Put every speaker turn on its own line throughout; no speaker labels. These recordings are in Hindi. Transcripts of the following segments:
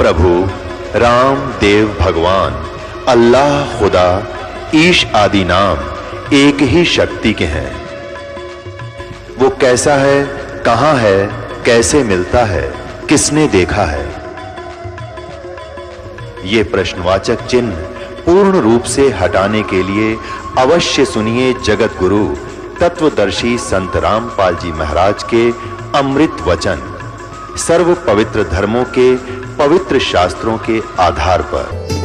प्रभु राम देव भगवान अल्लाह खुदा ईश आदि नाम एक ही शक्ति के हैं। वो कैसा है, कहां है, कैसे मिलता है, किसने देखा है? ये प्रश्नवाचक चिन्ह पूर्ण रूप से हटाने के लिए अवश्य सुनिए जगत गुरु तत्वदर्शी संत रामपाल जी महाराज के अमृत वचन, सर्व पवित्र धर्मों के पवित्र शास्त्रों के आधार पर।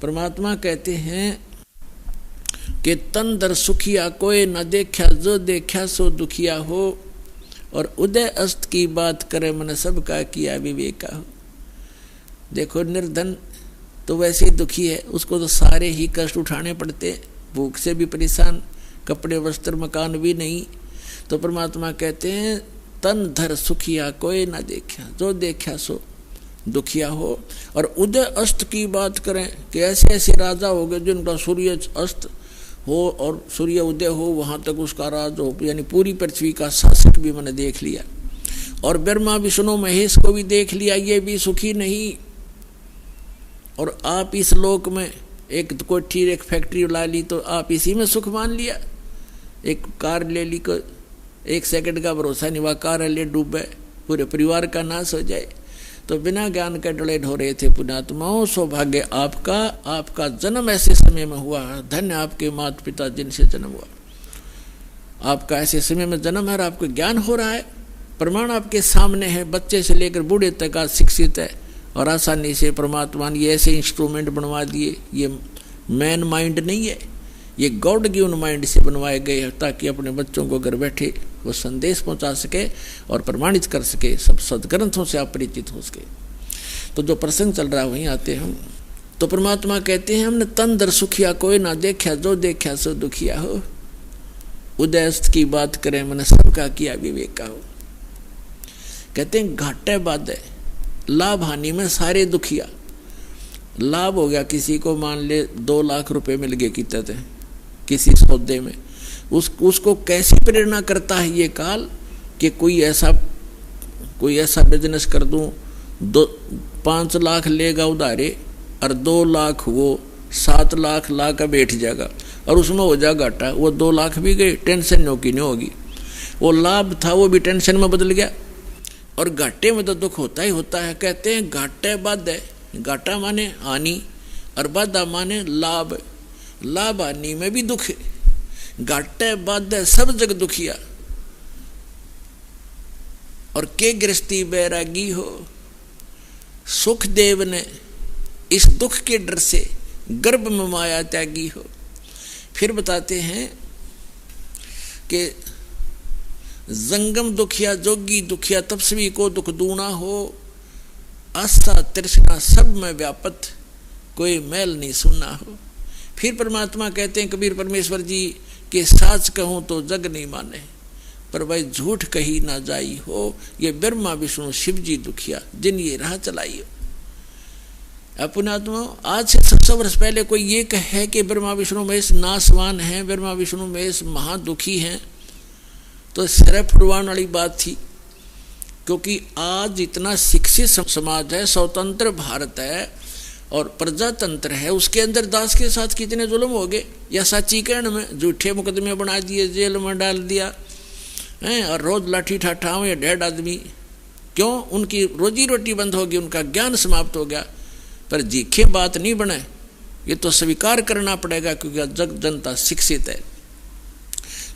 परमात्मा कहते हैं कि तन दर सुखिया कोई न देखा, जो देखा सो दुखिया हो, और उदय अस्त की बात करे मन सबका किया विवेका हो। देखो निर्धन तो वैसे ही दुखी है, उसको तो सारे ही कष्ट उठाने पड़ते, भूख से भी परेशान, कपड़े वस्त्र मकान भी नहीं। तो परमात्मा कहते हैं तन धर सुखिया कोई न देखा, जो देखा सो दुखिया हो। और उदय अस्त की बात करें कि ऐसे ऐसे राजा हो गए जिनका सूर्य अस्त हो और सूर्य उदय हो, वहां तक उसका राज हो, यानी पूरी पृथ्वी का शासक भी मैंने देख लिया। और ब्रह्मा विष्णु महेश को भी देख लिया, ये भी सुखी नहीं। और आप इस लोक में एक कोठी एक फैक्ट्री ला ली तो आप इसी में सुख मान लिया। एक कार ले ली को एक सेकंड का भरोसा नहीं, वह कार ले डूबे, पूरे परिवार का नाश हो जाए। तो बिना ज्ञान के डले ढो रहे थे पुण्यात्माओं, सौभाग्य आपका, आपका जन्म ऐसे समय में हुआ, धन्य आपके माता पिता जिनसे जन्म हुआ। आपका ऐसे समय में जन्म है और आपको ज्ञान हो रहा है, प्रमाण आपके सामने है, बच्चे से लेकर बूढ़े तक आज शिक्षित है। और आसानी से परमात्मा ने ऐसे इंस्ट्रूमेंट बनवा दिए, ये मैन माइंड नहीं है, ये गॉड गिवन माइंड से बनवाए गए हैं, ताकि अपने बच्चों को घर बैठे वो संदेश पहुंचा सके और प्रमाणित कर सके, सब सदग्रंथों से आप परिचित हो सके। तो जो प्रसंग चल रहा है वहीं आते हम। तो परमात्मा कहते हैं हमने तन दर सुखिया कोई ना देखा, जो देखा सो दुखिया हो। उदयस्त की बात करें मन सबका किया विवेका हो। कहते हैं घाटे बाधे लाभ हानि में सारे दुखिया। लाभ हो गया किसी को, मान ले 2 लाख रुपए मिल गए कितने किसी सौदे में, उसको कैसी प्रेरणा करता है ये काल कि कोई ऐसा बिजनेस कर दूं, 5 लाख लेगा उधारे और 2 लाख वो 7 लाख ला कर बैठ जाएगा और उसमें हो जाएगा घाटा। वो 2 लाख भी गए, टेंशन नहीं होगी। वो लाभ था वो भी टेंशन में बदल गया। और घाटे में तो दुख होता ही होता है। कहते हैं घाटे बाधे, घाटा माने हानि और बाधा माने लाभ। लाभ हानि में भी दुख है, घाटे बाधे सब जग दुखिया। और के गृहस्थी बैरागी हो, सुखदेव ने इस दुख के डर से गर्भ में माया त्यागी हो। फिर बताते हैं कि जंगम दुखिया जोगी दुखिया, तपस्वी को दुख दूना हो। आस्था तृष्णा सब में व्यापत, कोई मैल नहीं सुना हो। फिर परमात्मा कहते हैं कबीर परमेश्वर जी कि साच कहूं तो जग नहीं माने, पर भाई झूठ कही ना जाई हो। ये ब्रह्मा विष्णु शिव जी दुखिया जिन ये राह चलाई हो। पुण्यात्मा आज से 700 वर्ष पहले कोई ये कहे कि ब्रह्मा विष्णु महेश नासवान हैं, ब्रह्मा विष्णु महेश महादुखी हैं, तो सिर फुड़वाने वाली बात थी। क्योंकि आज इतना शिक्षित समाज है, स्वतंत्र भारत है और प्रजातंत्र है, उसके अंदर दास के साथ कितने जुल्म हो गए। या साचीकरण में झूठे मुकदमे बना दिए, जेल में डाल दिया हैं, और रोज लाठी ठाठा हुए 1.5 आदमी। क्यों? उनकी रोजी रोटी बंद होगी, उनका ज्ञान समाप्त हो गया। पर जीखे बात नहीं बने ये तो स्वीकार करना पड़ेगा, क्योंकि जग जनता शिक्षित है।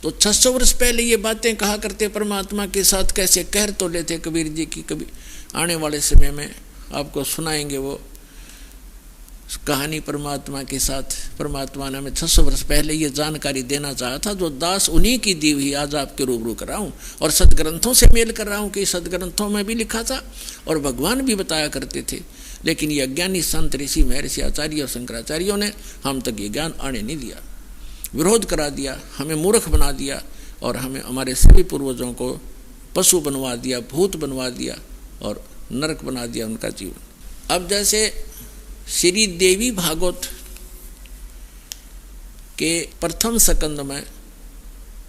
तो 600 वर्ष पहले ये बातें कहा करते परमात्मा के साथ, कैसे कहर तो लेते कबीर जी की। कभी आने वाले समय में आपको सुनाएंगे वो कहानी परमात्मा के साथ। परमात्मा ने हमें 600 वर्ष पहले ये जानकारी देना चाहा था, जो दास उन्हीं की दी हुई आज आपके रूबरू कर रहा हूँ, और सदग्रंथों से मेल कर रहा हूँ कि सदग्रंथों में भी लिखा था और भगवान भी बताया करते थे। लेकिन ये अज्ञानी संत ऋषि महर्षि आचार्य और शंकराचार्यों ने हम तक ये ज्ञान आने नहीं दिया, विरोध करा दिया, हमें मूर्ख बना दिया, और हमें हमारे सभी पूर्वजों को पशु बनवा दिया, भूत बनवा दिया और नरक बना दिया उनका जीवन। अब जैसे श्री देवी भागवत के प्रथम स्कंद में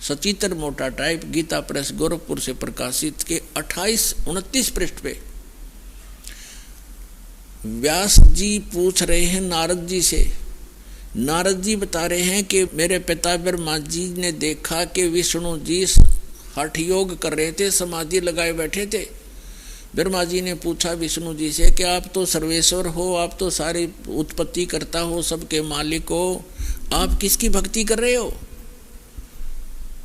सचित्र मोटा टाइप गीता प्रेस गोरखपुर से प्रकाशित के 28-29 पृष्ठ पे व्यास जी पूछ रहे हैं नारद जी से। नारद जी बता रहे हैं कि मेरे पिता ब्रह्मा जी ने देखा कि विष्णु जी हठ योग कर रहे थे, समाधि लगाए बैठे थे। ब्रह्मा जी ने पूछा विष्णु जी से कि आप तो सर्वेश्वर हो, आप तो सारी उत्पत्ति करता हो, सबके मालिक हो, आप किसकी भक्ति कर रहे हो?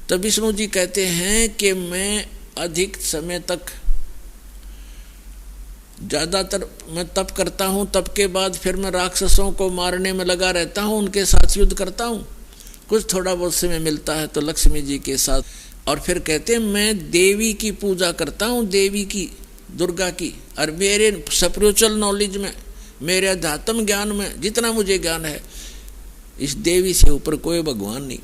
तब विष्णु जी कहते हैं कि मैं अधिक समय तक ज़्यादातर मैं तप करता हूँ, तप के बाद फिर मैं राक्षसों को मारने में लगा रहता हूँ, उनके साथ युद्ध करता हूँ, कुछ थोड़ा बहुत समय मिलता है तो लक्ष्मी जी के साथ। और फिर कहते हैं मैं देवी की पूजा करता हूँ, देवी की, दुर्गा की, और मेरे स्पिरिचुअल नॉलेज में, मेरे अध्यात्म ज्ञान में जितना मुझे ज्ञान है, इस देवी से ऊपर कोई भगवान नहीं।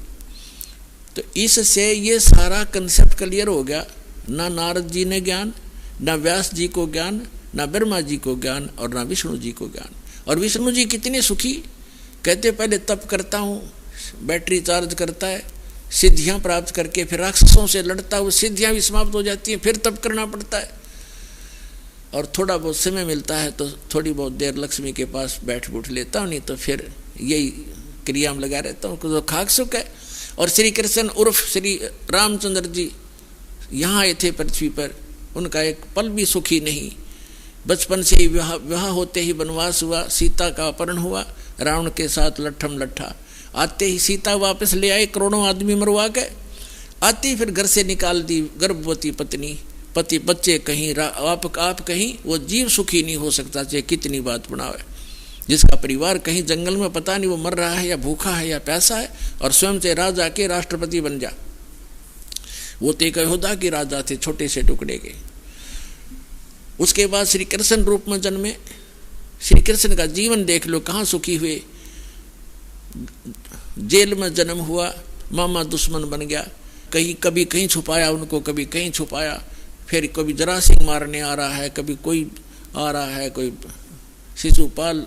तो इससे ये सारा कंसेप्ट क्लियर हो गया। ना नारद जी ने ज्ञान, ना व्यास जी को ज्ञान, ना ब्रह्मा जी को ज्ञान, और ना विष्णु जी को ज्ञान। और विष्णु जी कितने सुखी, कहते पहले तप करता हूँ, बैटरी चार्ज करता है, सिद्धियाँ प्राप्त करके फिर राक्षसों से लड़ता है, वो सिद्धियाँ भी समाप्त हो जाती हैं, फिर तप करना पड़ता है, और थोड़ा बहुत समय मिलता है तो थोड़ी बहुत देर लक्ष्मी के पास बैठ बूठ लेता हूँ, नहीं तो फिर यही क्रिया में लगा रहता हूँ, तो खाक सुख है। और श्री कृष्ण उर्फ श्री रामचंद्र जी यहाँ आए थे पृथ्वी पर, उनका एक पल भी सुखी नहीं। बचपन से ही विवाह होते ही वनवास हुआ, सीता का अपहरण हुआ, रावण के साथ लट्ठम लट्ठा, आते ही सीता वापस ले आए, करोड़ों आदमी मरवा के, आते ही फिर घर से निकाल दी गर्भवती पत्नी, पति बच्चे कहीं, आप कहीं, वो जीव सुखी नहीं हो सकता चाहे कितनी बात बनावे। जिसका परिवार कहीं जंगल में पता नहीं वो मर रहा है या भूखा है या प्यासा है, और स्वयं से राजा के राष्ट्रपति बन जा। वो तो एक यहूदा के राजा थे, छोटे से टुकड़े के। उसके बाद श्री कृष्ण रूप में जन्मे। श्री कृष्ण का जीवन देख लो, कहाँ सुखी हुए। जेल में जन्म हुआ, मामा दुश्मन बन गया, कहीं कभी कहीं छुपाया उनको, कभी कहीं छुपाया, फिर कभी जरासिंह मारने आ रहा है, कभी कोई आ रहा है, कोई शिशुपाल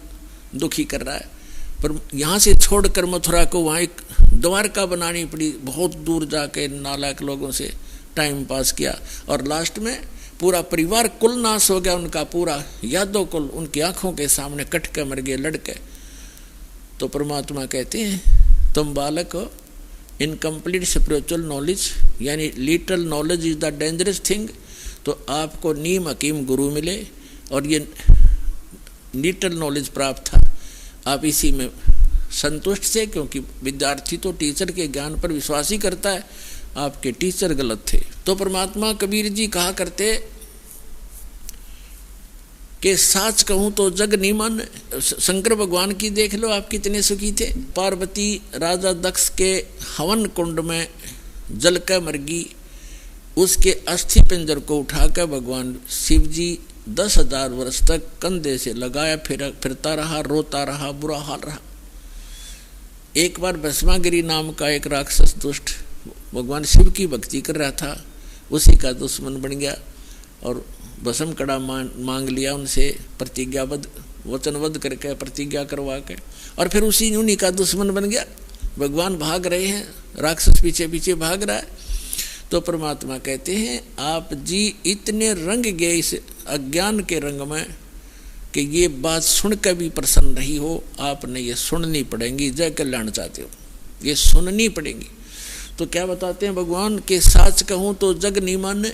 दुखी कर रहा है। पर यहाँ से छोड़कर मथुरा को वहाँ एक द्वारका बनानी पड़ी, बहुत दूर जाके नालायक लोगों से टाइम पास किया, और लास्ट में पूरा परिवार कुल नाश हो गया उनका, पूरा यादव कुल उनकी आंखों के सामने कट के मर गए लड़के। तो परमात्मा कहते हैं तुम बालक हो, इनकम्प्लीट स्पिरिचुअल नॉलेज, यानी little knowledge is the dangerous thing. तो आपको नीम हकीम गुरु मिले और ये लिटल नॉलेज प्राप्त था, आप इसी में संतुष्ट थे, क्योंकि विद्यार्थी तो टीचर के ज्ञान पर विश्वास ही करता है, आपके टीचर गलत थे। तो परमात्मा कबीर जी कहा करते कि साच कहूँ तो जग नीमन। शंकर भगवान की देख लो आप कितने सुखी थे। पार्वती राजा दक्ष के हवन कुंड में जल कर मरगी, उसके अस्थि पिंजर को उठाकर भगवान शिव जी 10,000 वर्ष तक कंधे से लगाया फिरता रहा, रोता रहा, बुरा हाल रहा। एक बार भस्मागिरी नाम का एक राक्षस दुष्ट भगवान शिव की भक्ति कर रहा था, उसी का दुश्मन बन गया और भस्म कड़ा मांग लिया उनसे, प्रतिज्ञाबद्ध वचनबद्ध करके प्रतिज्ञा करवा के, और फिर उन्हीं का दुश्मन बन गया। भगवान भाग रहे हैं, राक्षस पीछे पीछे भाग रहा है। तो परमात्मा कहते हैं आप जी इतने रंग गए इस अज्ञान के रंग में कि ये बात सुनकर भी प्रसन्न नहीं हो, आपने ये सुननी पड़ेगी। जय कल्याण चाहते हो, ये सुननी पड़ेगी। तो क्या बताते हैं भगवान के साच कहूँ तो जग नीमन,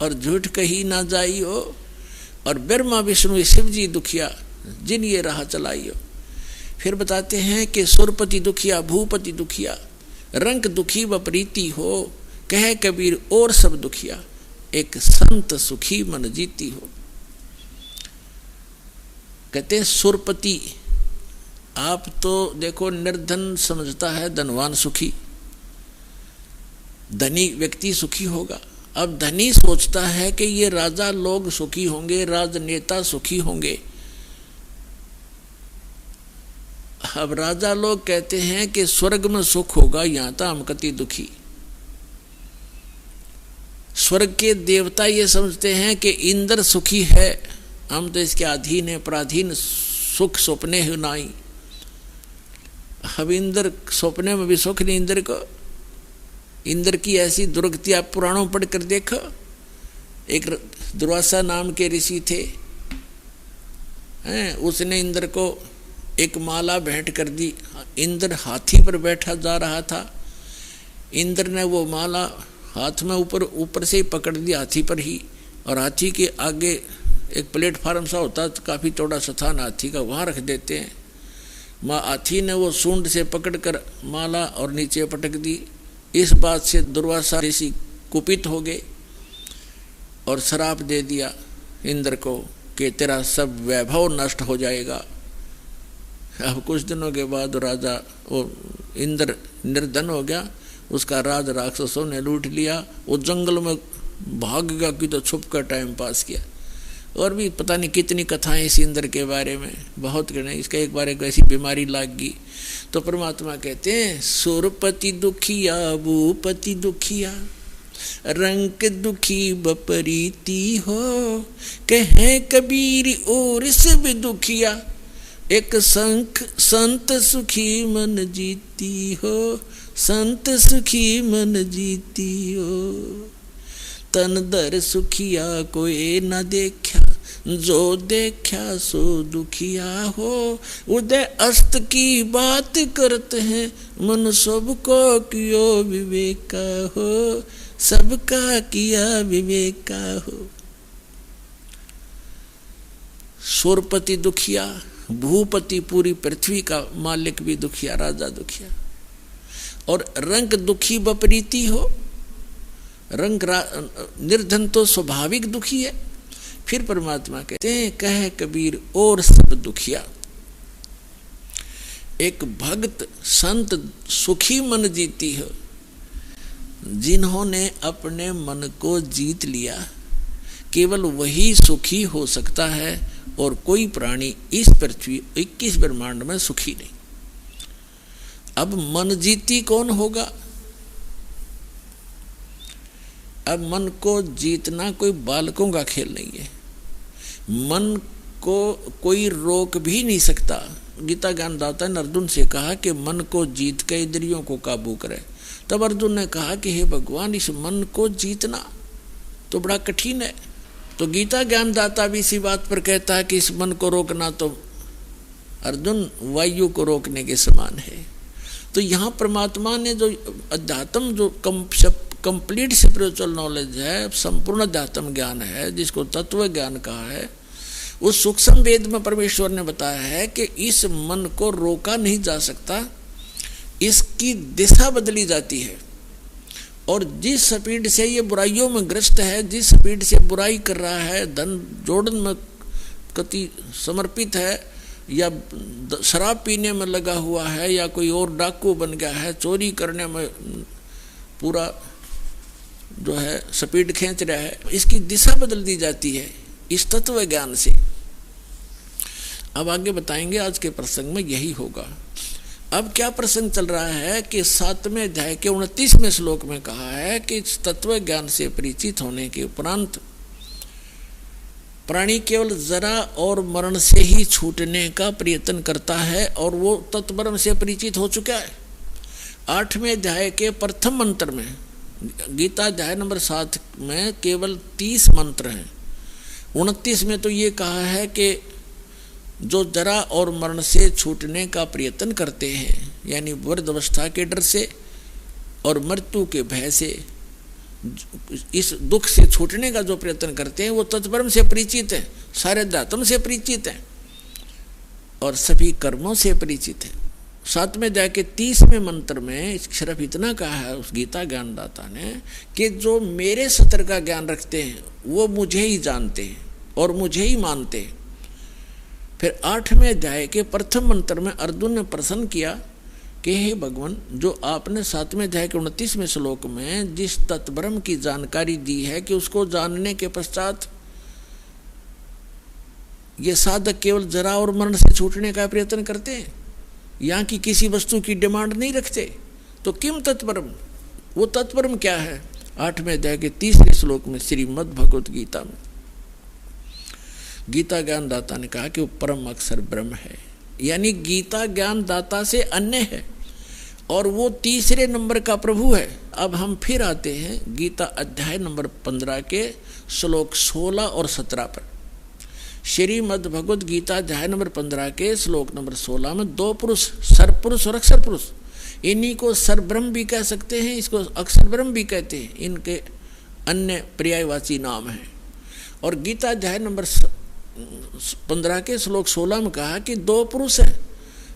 और झूठ कही ना जाई हो, और ब्रह्मा विष्णु शिव जी दुखिया जिन ये राह चलाई हो। फिर बताते हैं कि सुरपति दुखिया भूपति दुखिया, रंग दुखी व प्रीति हो, कहे कबीर और सब दुखिया, एक संत सुखी मन जीती हो। कहते हैं सुरपति, आप तो देखो निर्धन समझता है धनवान सुखी, धनी व्यक्ति सुखी होगा। अब धनी सोचता है कि ये राजा लोग सुखी होंगे, राजनेता सुखी होंगे। अब राजा लोग कहते हैं कि स्वर्ग में सुख होगा, यहां तो हम कति दुखी। स्वर्ग के देवता ये समझते हैं कि इंद्र सुखी है, हम तो इसके अधीन है, पराधीन, सुख सपने ही नाई। अब इंद्र सपने में भी सुख नहीं इंद्र को। इंद्र की ऐसी दुर्गति आप पुराणों पढ़ कर देखो। एक दुर्वासा नाम के ऋषि थे, उसने इंद्र को एक माला भेंट कर दी। इंद्र हाथी पर बैठा जा रहा था, इंद्र ने वो माला हाथ में ऊपर से ही पकड़ दी हाथी पर ही, और हाथी के आगे एक प्लेटफार्म सा होता, काफ़ी चौड़ा स्थान हाथी का, वहाँ रख देते हैं। हाथी ने वो सूंड से पकड़कर माला और नीचे पटक दी। इस बात से दुर्वासा ऋषि कुपित हो गए और श्राप दे दिया इंद्र को कि तेरा सब वैभव नष्ट हो जाएगा। अब कुछ दिनों के बाद राजा वो इंद्र निर्धन हो गया, उसका राज राक्षसों ने लूट लिया। वो जंगल में भाग गया कि तो छुप कर टाइम पास किया। और भी पता नहीं कितनी कथाएं इस इंद्र के बारे में, बहुत कहने। इसका एक बार एक ऐसी बीमारी लग गई तो परमात्मा कहते हैं सुरपति दुखिया भूपति दुखिया, रंग दुखी बपरीति हो, कहे कबीर और सब दुखिया, एक संत सुखी मन जीती हो, संत सुखी मन जीती हो। तन दर सुखिया कोई न देखा, जो देखा सो दुखिया हो, उदय अस्त की बात करते हैं, मन सबको कियो विवेका हो, सबका किया विवेका हो। सुरपति दुखिया, भूपति पूरी पृथ्वी का मालिक भी दुखिया, राजा दुखिया, और रंग दुखी बपरीति हो। रंग निर्धन तो स्वाभाविक दुखी है। फिर परमात्मा कहते हैं कहे कबीर और सब दुखिया, एक भक्त संत सुखी मन जीती हो। जिन्होंने अपने मन को जीत लिया, केवल वही सुखी हो सकता है, और कोई प्राणी इस पृथ्वी 21 ब्रह्मांड में सुखी नहीं। अब मन जीती कौन होगा? अब मन को जीतना कोई बालकों का खेल नहीं है। मन को कोई रोक भी नहीं सकता। गीता ज्ञानदाता ने अर्जुन से कहा कि मन को जीत के इंद्रियों को काबू करे। तब अर्जुन ने कहा कि हे भगवान, इस मन को जीतना तो बड़ा कठिन है। तो गीता ज्ञानदाता भी इसी बात पर कहता है कि इस मन को रोकना तो अर्जुन वायु को रोकने के समान है। तो यहाँ परमात्मा ने जो अध्यात्म, जो कंप्लीट स्पिरिचुअल नॉलेज है, संपूर्ण अध्यात्म ज्ञान है, जिसको तत्व ज्ञान कहा है, उस सूक्ष्म वेद में परमेश्वर ने बताया है कि इस मन को रोका नहीं जा सकता, इसकी दिशा बदली जाती है। और जिस स्पीड से ये बुराइयों में ग्रस्त है, जिस स्पीड से बुराई कर रहा है, धन जोड़न में कति समर्पित है, या शराब पीने में लगा हुआ है, या कोई और डाकू बन गया है, चोरी करने में पूरा जो है स्पीड खींच रहा है, इसकी दिशा बदल दी जाती है इस तत्व ज्ञान से। अब आगे बताएंगे, आज के प्रसंग में यही होगा। अब क्या प्रसंग चल रहा है कि 7वें अध्याय के 29वें श्लोक में कहा है कि इस तत्व ज्ञान से परिचित होने के उपरांत प्राणी केवल जरा और मरण से ही छूटने का प्रयत्न करता है, और वो तत्ब्रह्म से परिचित हो चुका है। 8वें अध्याय के प्रथम मंत्र में, गीता अध्याय नंबर 7 में केवल 30 मंत्र हैं। 29 में तो ये कहा है कि जो जरा और मरण से छूटने का प्रयत्न करते हैं, यानी वृद्धावस्था के डर से और मृत्यु के भय से, इस दुख से छूटने का जो प्रयत्न करते हैं, वो तत्ब्रह्म से परिचित है, सारे अध्यात्म से परिचित है। और सभी कर्मों से परिचित है। 7वें अध्याय के 30वें मंत्र में सिर्फ इतना कहा है उस गीता ज्ञानदाता ने कि जो मेरे सत्य का ज्ञान रखते हैं वो मुझे ही जानते हैं और मुझे ही मानते हैं। फिर 8वें अध्याय के प्रथम मंत्र में अर्जुन ने प्रश्न किया कि हे भगवान, जो आपने 7वें अध्याय के 29वें श्लोक में जिस तत्ब्रह्म की जानकारी दी है कि उसको जानने के पश्चात ये साधक केवल जरा और मरण से छूटने का प्रयत्न करते हैं, यहाँ की किसी वस्तु की डिमांड नहीं रखते, तो किम तत्ब्रह्म, वो तत्ब्रह्म क्या है? 8वें अध्याय के 30वें श्लोक में श्रीमद् भगवत गीता में गीता ज्ञानदाता ने कहा कि वो परम अक्षर ब्रह्म है, यानी गीता ज्ञानदाता से अन्य है और वो तीसरे नंबर का प्रभु है। अब हम फिर आते हैं गीता अध्याय नंबर 15 के श्लोक 16 और 17 पर। श्रीमद् भगवत गीता अध्याय नंबर 15 के श्लोक नंबर 16 में दो पुरुष, सरपुरुष और अक्षर पुरुष, इन्हीं को सरब्रह्म भी कह सकते हैं, इसको अक्षर ब्रह्म भी कहते हैं, इनके अन्य पर्यायवाची नाम हैं। और गीता अध्याय नंबर 15 के श्लोक 16 में कहा कि दो पुरुष हैं,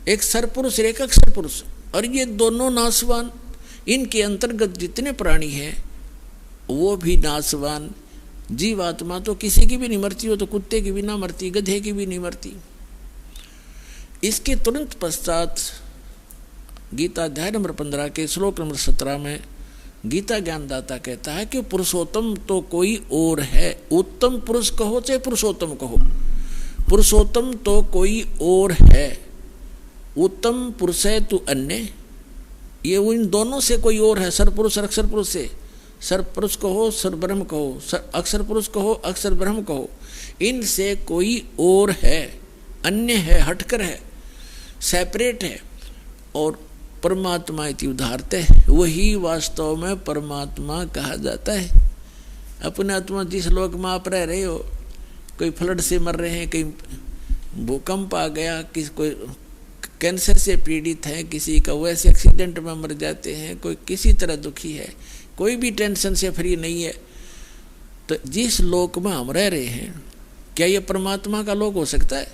एक सरपुरुष और एक अक्षर पुरुष, और ये दोनों नाशवान, इनके अंतर्गत जितने प्राणी हैं वो भी नाशवान। जीवात्मा तो किसी की भी नहीं मरती, वो तो कुत्ते की भी ना मरती, गधे की भी नहीं मरती। इसके तुरंत पश्चात गीता अध्याय नंबर 15 के श्लोक नंबर 17 में गीता ज्ञानदाता कहता है कि पुरुषोत्तम तो कोई और है, उत्तम पुरुष कहो चाहे पुरुषोत्तम कहो, पुरुषोत्तम तो कोई और है, उत्तम पुरुष है तू अन्य। ये इन दोनों से कोई और है, सरपुरुष और अक्षर पुरुष से, सरपुरुष कहो सरब्रह्म कहो, अक्षर पुरुष कहो अक्षर ब्रह्म कहो, इनसे कोई और है, अन्य है, हटकर है, सेपरेट है। और परमात्मा इति उदाहरते है, वही वास्तव में परमात्मा कहा जाता है। अपने आत्मा जिस लोक में आप रह रहे हो, कोई फ्लड से मर रहे हैं, कहीं भूकंप आ गया, किसी कोई कैंसर से पीड़ित है, किसी का वैसे एक्सीडेंट में मर जाते हैं, कोई किसी तरह दुखी है, कोई भी टेंशन से फ्री नहीं है, तो जिस लोक में हम रह रहे हैं क्या ये परमात्मा का लोक हो सकता है?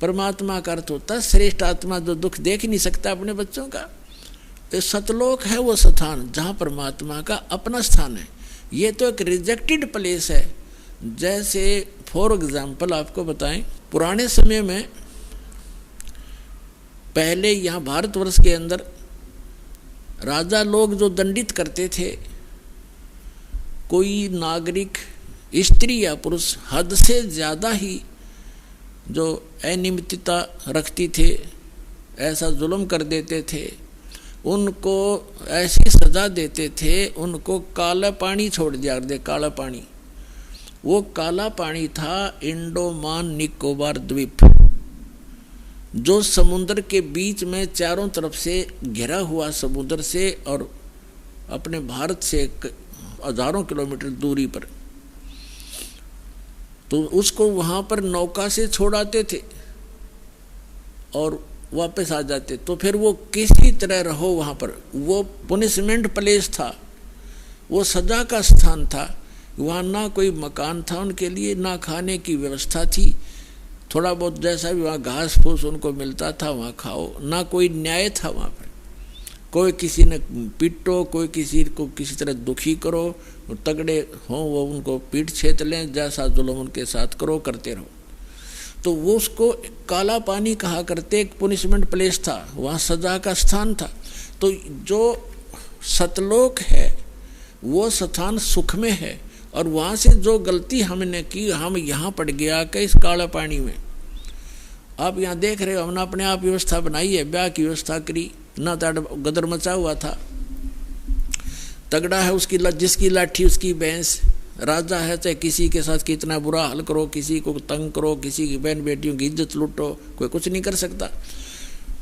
परमात्मा का अर्थ होता है श्रेष्ठ आत्मा जो दुख देख नहीं सकता अपने बच्चों का। तो सतलोक है वो स्थान जहाँ परमात्मा का अपना स्थान है। ये तो एक रिजेक्टेड प्लेस है। जैसे फॉर एग्जाम्पल आपको बताएं, पुराने समय में पहले यहाँ भारतवर्ष के अंदर राजा लोग जो दंडित करते थे, कोई नागरिक स्त्री या पुरुष हद से ज़्यादा ही जो अनियमितता रखती थे, ऐसा जुल्म कर देते थे, उनको ऐसी सज़ा देते थे, उनको काला पानी छोड़ दिया दे। काला पानी, वो काला पानी था इंडोमान निकोबार द्वीप, जो समुद्र के बीच में चारों तरफ से घिरा हुआ समुद्र से और अपने भारत से हजारों किलोमीटर दूरी पर। तो उसको वहाँ पर नौका से छोड़ाते थे और वापस आ जाते। तो फिर वो किसी तरह रहो वहाँ पर, वो पनिशमेंट प्लेस था, वो सजा का स्थान था। वहाँ ना कोई मकान था उनके लिए, ना खाने की व्यवस्था थी, थोड़ा बहुत जैसा भी वहाँ घास फूस उनको मिलता था वहाँ खाओ, ना कोई न्याय था वहाँ पर। कोई किसी ने पीटो, कोई किसी को किसी तरह दुखी करो, तगड़े हों वो उनको पीट छेत लें, जैसा जुल्म उनके साथ करो करते रहो। तो वो उसको काला पानी कहा करते, एक पनिशमेंट प्लेस था, वहाँ सजा का स्थान था। तो जो सतलोक है वो स्थान सुख में है, और वहाँ से जो गलती हमने की, हम यहाँ पड़ गया कि इस काला पानी में। आप यहाँ देख रहे हो, हमने अपने आप व्यवस्था बनाई है, ब्याह की व्यवस्था करी, ना तड़ गदर मचा हुआ था, तगड़ा है उसकी जिसकी लाठी उसकी भैंस, राजा है चाहे किसी के साथ कितना बुरा हाल करो, किसी को तंग करो, किसी की बहन बेटियों की इज्जत लूटो, कोई कुछ नहीं कर सकता।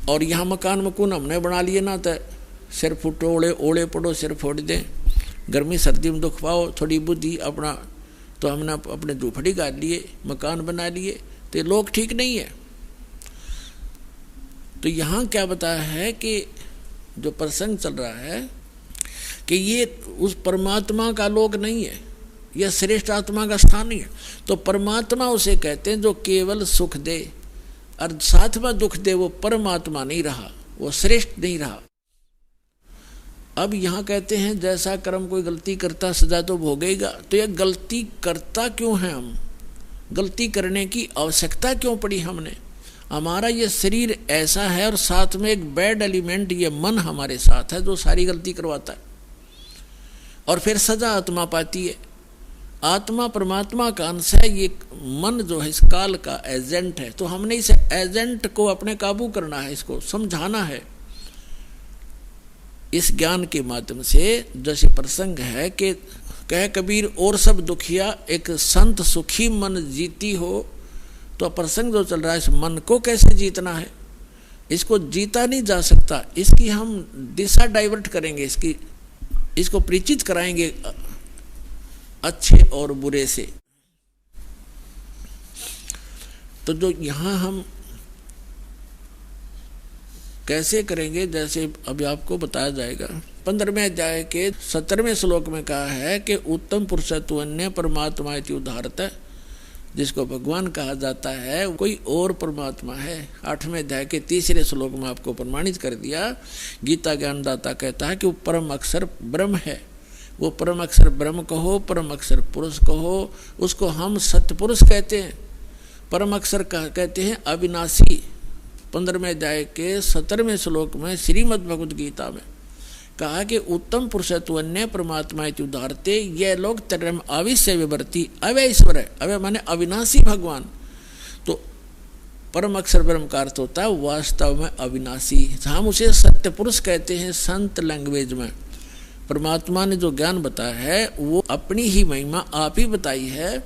और यहाँ मकान मकून हमने बना लिए ना, तो सिर फुटो ओले पड़ो, सिर फोड़ दें, गर्मी सर्दी में दुख पाओ, थोड़ी बुद्धि अपना, तो हमने अपने झूपड़ी गाड़ लिए, मकान बना लिए, तो ये लोग ठीक नहीं है। तो यहाँ क्या बताया है कि जो प्रसंग चल रहा है कि ये उस परमात्मा का लोक नहीं है, यह श्रेष्ठ आत्मा का स्थान नहीं है। तो परमात्मा उसे कहते हैं जो केवल सुख दे, और साथ में दुख दे, वो परमात्मा नहीं रहा, वो श्रेष्ठ नहीं रहा। अब यहाँ कहते हैं जैसा कर्म कोई गलती करता सजा तो भोगेगा। तो यह गलती करता क्यों है? हम गलती करने की आवश्यकता क्यों पड़ी हमने? हमारा ये शरीर ऐसा है और साथ में एक बैड एलिमेंट ये मन हमारे साथ है जो सारी गलती करवाता है, और फिर सजा आत्मा पाती है। आत्मा परमात्मा का अंश है, ये मन जो है इस काल का एजेंट है। तो हमने इस एजेंट को अपने काबू करना है, इसको समझाना है इस ज्ञान के माध्यम से। जैसे प्रसंग है कि कह कबीर और सब दुखिया एक संत सुखी मन जीती हो। तो प्रसंग जो चल रहा है, इस मन को कैसे जीतना है? इसको जीता नहीं जा सकता, इसकी हम दिशा डाइवर्ट करेंगे, इसको परिचित कराएंगे अच्छे और बुरे से। तो जो यहाँ हम कैसे करेंगे, जैसे अभी आपको बताया जाएगा। 15वें अध्याय के 17वें श्लोक में कहा है कि उत्तम पुरुषत्व अन्य परमात्मा इति उदाहरत, जिसको भगवान कहा जाता है कोई और परमात्मा है। 8वें अध्याय के 3रे श्लोक में आपको प्रमाणित कर दिया। गीता ज्ञानदाता कहता है कि वो परम अक्षर ब्रह्म है। वो परम अक्षर ब्रह्म कहो, परम अक्षर पुरुष कहो, उसको हम सत्पुरुष कहते हैं। परम अक्षर कहते हैं अविनाशी। 15वें अध्याय के 17वें श्लोक में श्रीमद् भगवद गीता में कहा कि उत्तम पुरुषत्व अन्य परमात्मा इति उदाहरते, ये लोग तरम आविश्य विवर्ती अव्यय ईश्वर है। अव्यय माने अविनाशी भगवान। तो परम अक्षर ब्रह्म का अर्थ होता है वास्तव में अविनाशी। हम उसे सत्य पुरुष कहते हैं संत लैंग्वेज में। परमात्मा ने जो ज्ञान बताया है वो अपनी ही महिमा आप ही बताई है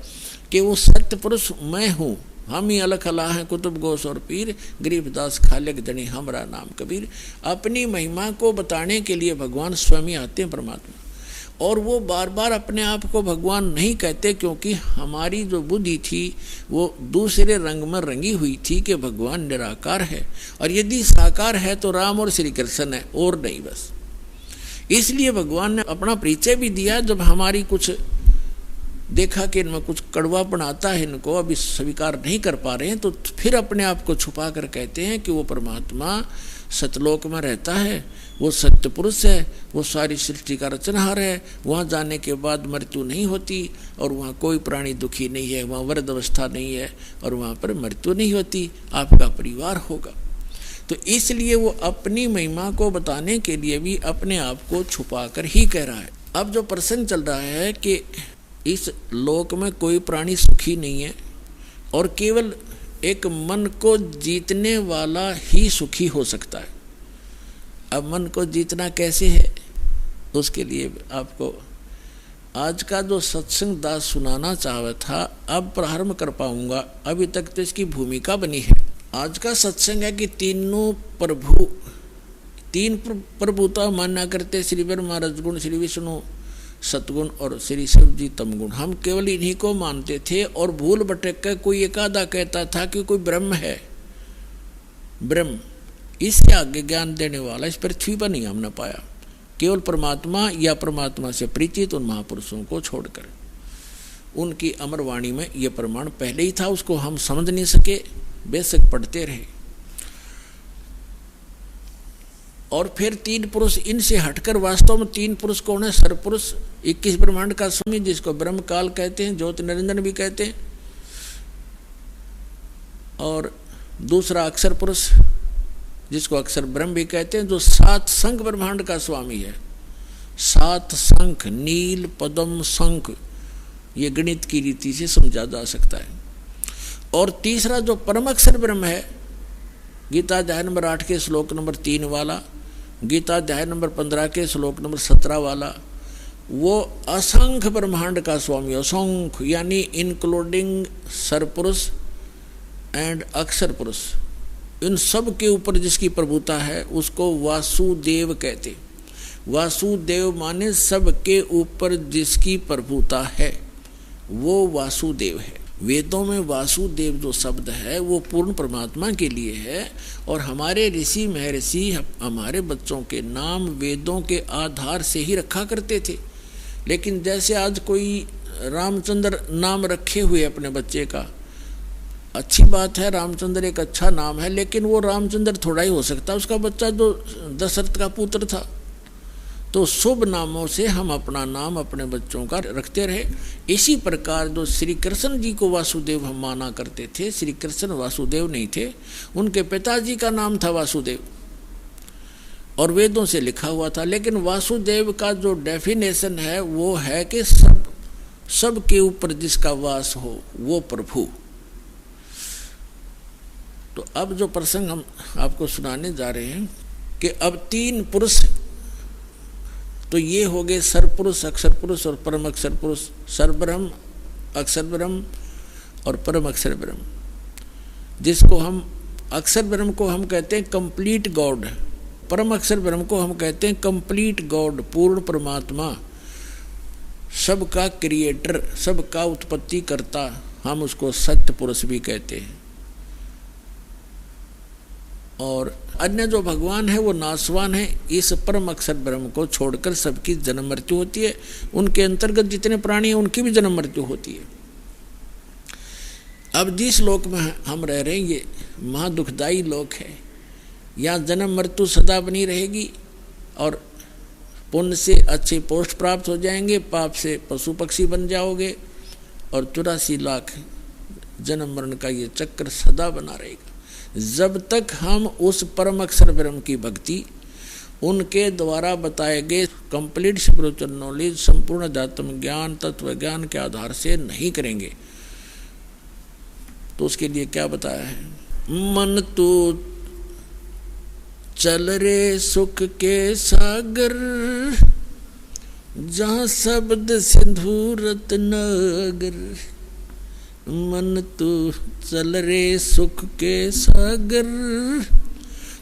कि वो सत्य पुरुष मैं हूँ। हम ही अलख अला हैं कुतुब गोस और पीर, गरीबदास खालिक धनी हमरा नाम कबीर। अपनी महिमा को बताने के लिए भगवान स्वयं आते हैं परमात्मा। और वो बार बार अपने आप को भगवान नहीं कहते, क्योंकि हमारी जो बुद्धि थी वो दूसरे रंग में रंगी हुई थी कि भगवान निराकार है, और यदि साकार है तो राम और श्री कृष्ण है, और नहीं बस। इसलिए भगवान ने अपना परिचय भी दिया। जब हमारी कुछ देखा कि इनमें कुछ कड़वापन आता है, इनको अभी स्वीकार नहीं कर पा रहे हैं, तो फिर अपने आप को छुपा कर कहते हैं कि वो परमात्मा सतलोक में रहता है, वो सत्य पुरुष है, वो सारी सृष्टि का रचनहार है। वहाँ जाने के बाद मृत्यु नहीं होती, और वहाँ कोई प्राणी दुखी नहीं है, वहाँ वृद्ध अवस्था नहीं है, और वहाँ पर मृत्यु नहीं होती, आपका परिवार होगा। तो इसलिए वो अपनी महिमा को बताने के लिए भी अपने आप को छुपा कर ही कह रहा है। अब जो प्रसंग चल रहा है कि इस लोक में कोई प्राणी सुखी नहीं है, और केवल एक मन को जीतने वाला ही सुखी हो सकता है। अब मन को जीतना कैसे है, उसके लिए आपको आज का जो सत्संग दास सुनाना चाहा था अब प्रारंभ कर पाऊंगा। अभी तक तो इसकी भूमिका बनी है। आज का सत्संग है कि तीन प्रभुता मान्या करते, श्री ब्रह्मा रजगुण, श्री विष्णु सतगुण और श्री शिव जी तमगुण। हम केवल इन्हीं को मानते थे, और भूल भटक कर कोई एक आधा कहता था कि कोई ब्रह्म है। ब्रह्म इससे आगे ज्ञान देने वाला इस पृथ्वी पर नहीं हमने पाया, केवल परमात्मा या परमात्मा से परिचित उन महापुरुषों को छोड़कर। उनकी अमर वाणी में यह प्रमाण पहले ही था, उसको हम समझ नहीं सके, बेशक पढ़ते रहे। और फिर तीन पुरुष, इनसे हटकर वास्तव में तीन पुरुष कौन है? सरपुरुष 21 ब्रह्मांड का स्वामी, जिसको ब्रह्म काल कहते हैं, ज्योति निरंजन भी कहते हैं। और दूसरा अक्षर पुरुष, जिसको अक्षर ब्रह्म भी कहते हैं, जो 7 शंख ब्रह्मांड का स्वामी है। 7 शंख, नील, पद्म, शंख, ये गणित की रीति से समझा जा सकता है। और तीसरा जो परम अक्षर ब्रह्म है, गीता अध्याय नंबर 8 के श्लोक नंबर 3 वाला, गीता अध्याय नंबर 15 के श्लोक नंबर 17 वाला, वो असंख्य ब्रह्मांड का स्वामी, असंख्य यानी इंक्लूडिंग सरपुरुष एंड अक्षर पुरुष, इन सब के ऊपर जिसकी प्रभुता है उसको वासुदेव कहते। वासुदेव माने सब के ऊपर जिसकी प्रभुता है वो वासुदेव है। वेदों में वासुदेव जो शब्द है वो पूर्ण परमात्मा के लिए है, और हमारे ऋषि महर्षि हमारे बच्चों के नाम वेदों के आधार से ही रखा करते थे। लेकिन जैसे आज कोई रामचंद्र नाम रखे हुए अपने बच्चे का, अच्छी बात है, रामचंद्र एक अच्छा नाम है, लेकिन वो रामचंद्र थोड़ा ही हो सकता, उसका बच्चा जो दशरथ का पुत्र था। तो शुभ नामों से हम अपना नाम अपने बच्चों का रखते रहे। इसी प्रकार जो श्री कृष्ण जी को वासुदेव हम माना करते थे, श्री कृष्ण वासुदेव नहीं थे, उनके पिताजी का नाम था वासुदेव और वेदों से लिखा हुआ था। लेकिन वासुदेव का जो डेफिनेशन है वो है कि सब के ऊपर जिसका वास हो वो प्रभु। तो अब जो प्रसंग हम आपको सुनाने जा रहे हैं कि अब 3 पुरुष, तो ये हो गए सरपुरुष, अक्षर पुरुष और परम अक्षर पुरुष। सरब्रह्म, अक्षर ब्रह्म और परम अक्षर ब्रह्म, जिसको हम अक्षर ब्रह्म को हम कहते हैं कंप्लीट गॉड, परम अक्षर ब्रह्म को हम कहते हैं कंप्लीट गॉड, पूर्ण परमात्मा, सबका क्रिएटर, सबका उत्पत्ति करता, हम उसको सत्य पुरुष भी कहते हैं। और अन्य जो भगवान है वो नाशवान है, इस परम अक्षर ब्रह्म को छोड़कर सबकी जन्म मृत्यु होती है। उनके अंतर्गत जितने प्राणी हैं उनकी भी जन्म मृत्यु होती है। अब जिस लोक में हम रह रहे हैं ये महा दुखदायी लोक है, यहाँ जन्म मृत्यु सदा बनी रहेगी और पुण्य से अच्छे पोस्ट प्राप्त हो जाएंगे, पाप से पशु पक्षी बन जाओगे और 84 लाख जन्म मरण का ये चक्र सदा बना रहेगा। जब तक हम उस परम अक्षर ब्रह्म की भक्ति, उनके द्वारा बताए गए कंप्लीट स्पिरिचुअल नॉलेज, संपूर्ण अध्यात्म ज्ञान, तत्व ज्ञान के आधार से नहीं करेंगे, तो उसके लिए क्या बताया है? मन तो चल रे सुख के सागर, जहाँ शब्द सिंधु रत्नागर। मन तो चल रे सुख के सागर,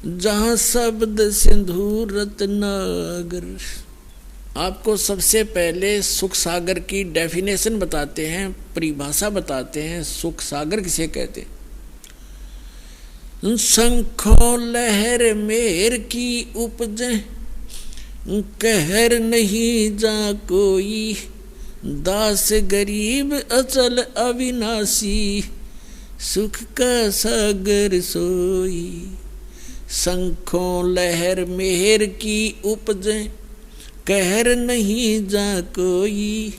जहाँ शब्द सिंधु रत्नागर। आपको सबसे पहले सुख सागर की डेफिनेशन बताते हैं, परिभाषा बताते हैं। सुख सागर किसे कहते हैं? शंखों लहर मेर की उपजे, कहर नहीं जा कोई, दास गरीब अचल अविनाशी, सुख का सागर सोई। शंखों लहर मेहर की उपजे, कहर नहीं जा कोई,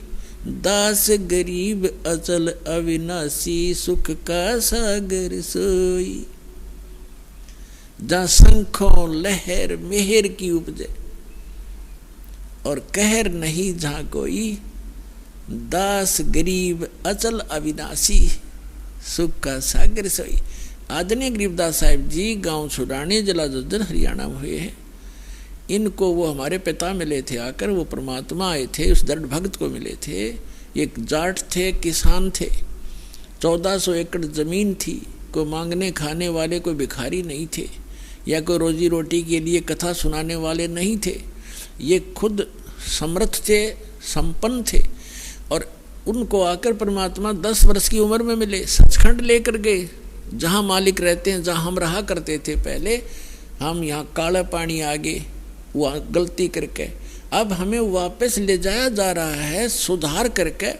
दास गरीब अचल अविनाशी, सुख का सागर सोई। जहाँ शंखों लहर मेहर की उपजे और कहर नहीं जहाँ कोई, दास गरीब अचल अविनाशी, सुख का सागर सोई। आदरणीय गरीबदास साहिब जी गांव छुड़ाने जिला जज्जर हरियाणा में हुए हैं। इनको वो हमारे पिता मिले थे आकर, वो परमात्मा आए थे, उस दृढ़ भक्त को मिले थे। एक जाट थे, किसान थे, 1400 एकड़ जमीन थी, कोई मांगने खाने वाले कोई भिखारी नहीं थे, या कोई रोजी रोटी के लिए कथा सुनाने वाले नहीं थे। ये खुद समर्थ थे, संपन्न थे। और उनको आकर परमात्मा 10 वर्ष की उम्र में मिले, सचखंड लेकर गए, जहाँ मालिक रहते हैं, जहाँ हम रहा करते थे पहले। हम यहाँ काला पानी आगे वहाँ गलती करके, अब हमें वापस ले जाया जा रहा है सुधार करके।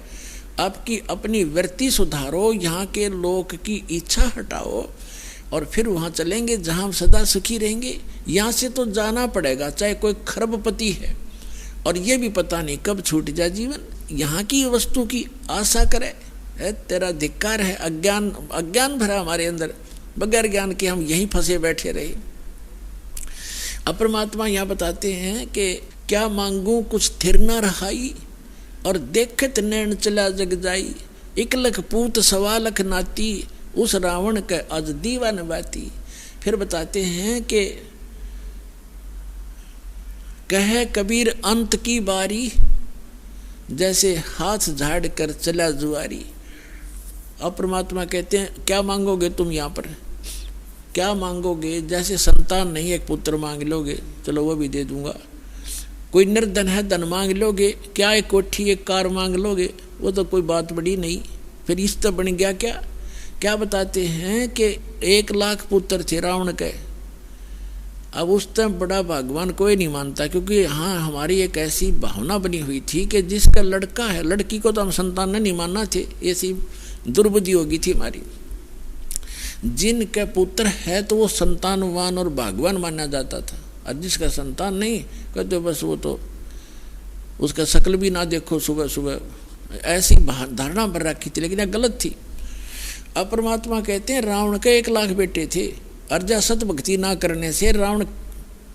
आपकी अपनी वृत्ति सुधारो, यहाँ के लोक की इच्छा हटाओ और फिर वहाँ चलेंगे जहाँ हम सदा सुखी रहेंगे। यहाँ से तो जाना पड़ेगा, चाहे कोई खरबपति है और ये भी पता नहीं कब छूट जाए जीवन। यहाँ की वस्तु की आशा करे, है तेरा धिक्कार है। अज्ञान भरा हमारे अंदर, बगैर ज्ञान के हम यहीं फंसे बैठे रहे। अब परमात्मा यहाँ बताते हैं कि क्या मांगू कुछ थिर न रहाई, और देखत नैन चला जग जाई। 1 लख पूत 1.25 लाख नाती, उस रावण के आज दीवान बाती। फिर बताते हैं कि कहे कबीर अंत की बारी, जैसे हाथ झाड़ कर चला जुआरी। अब परमात्मा कहते हैं क्या मांगोगे तुम यहाँ पर, क्या मांगोगे? जैसे संतान नहीं, एक पुत्र मांग लोगे, चलो वो भी दे दूंगा। कोई निर्धन है, धन मांग लोगे। क्या एक कोठी एक कार मांग लोगे, वो तो कोई बात बड़ी नहीं। फिर इस तो बन गया क्या? क्या बताते हैं कि 1 लाख पुत्र थे रावण के। अब उस टाइम बड़ा भगवान कोई नहीं मानता, क्योंकि हाँ हमारी एक ऐसी भावना बनी हुई थी कि जिसका लड़का है, लड़की को तो हम संतान नहीं मानना थे, ऐसी दुर्बुद्धि होगी थी हमारी। जिनके पुत्र है तो वो संतानवान और भाग्यवान माना जाता था, और जिसका संतान नहीं कहते बस वो तो उसका शक्ल भी ना देखो सुबह सुबह, ऐसी धारणा पर रखी थी, लेकिन यह गलत थी। अब परमात्मा कहते हैं रावण के 1 लाख बेटे थे, अर्जा सत भक्ति ना करने से रावण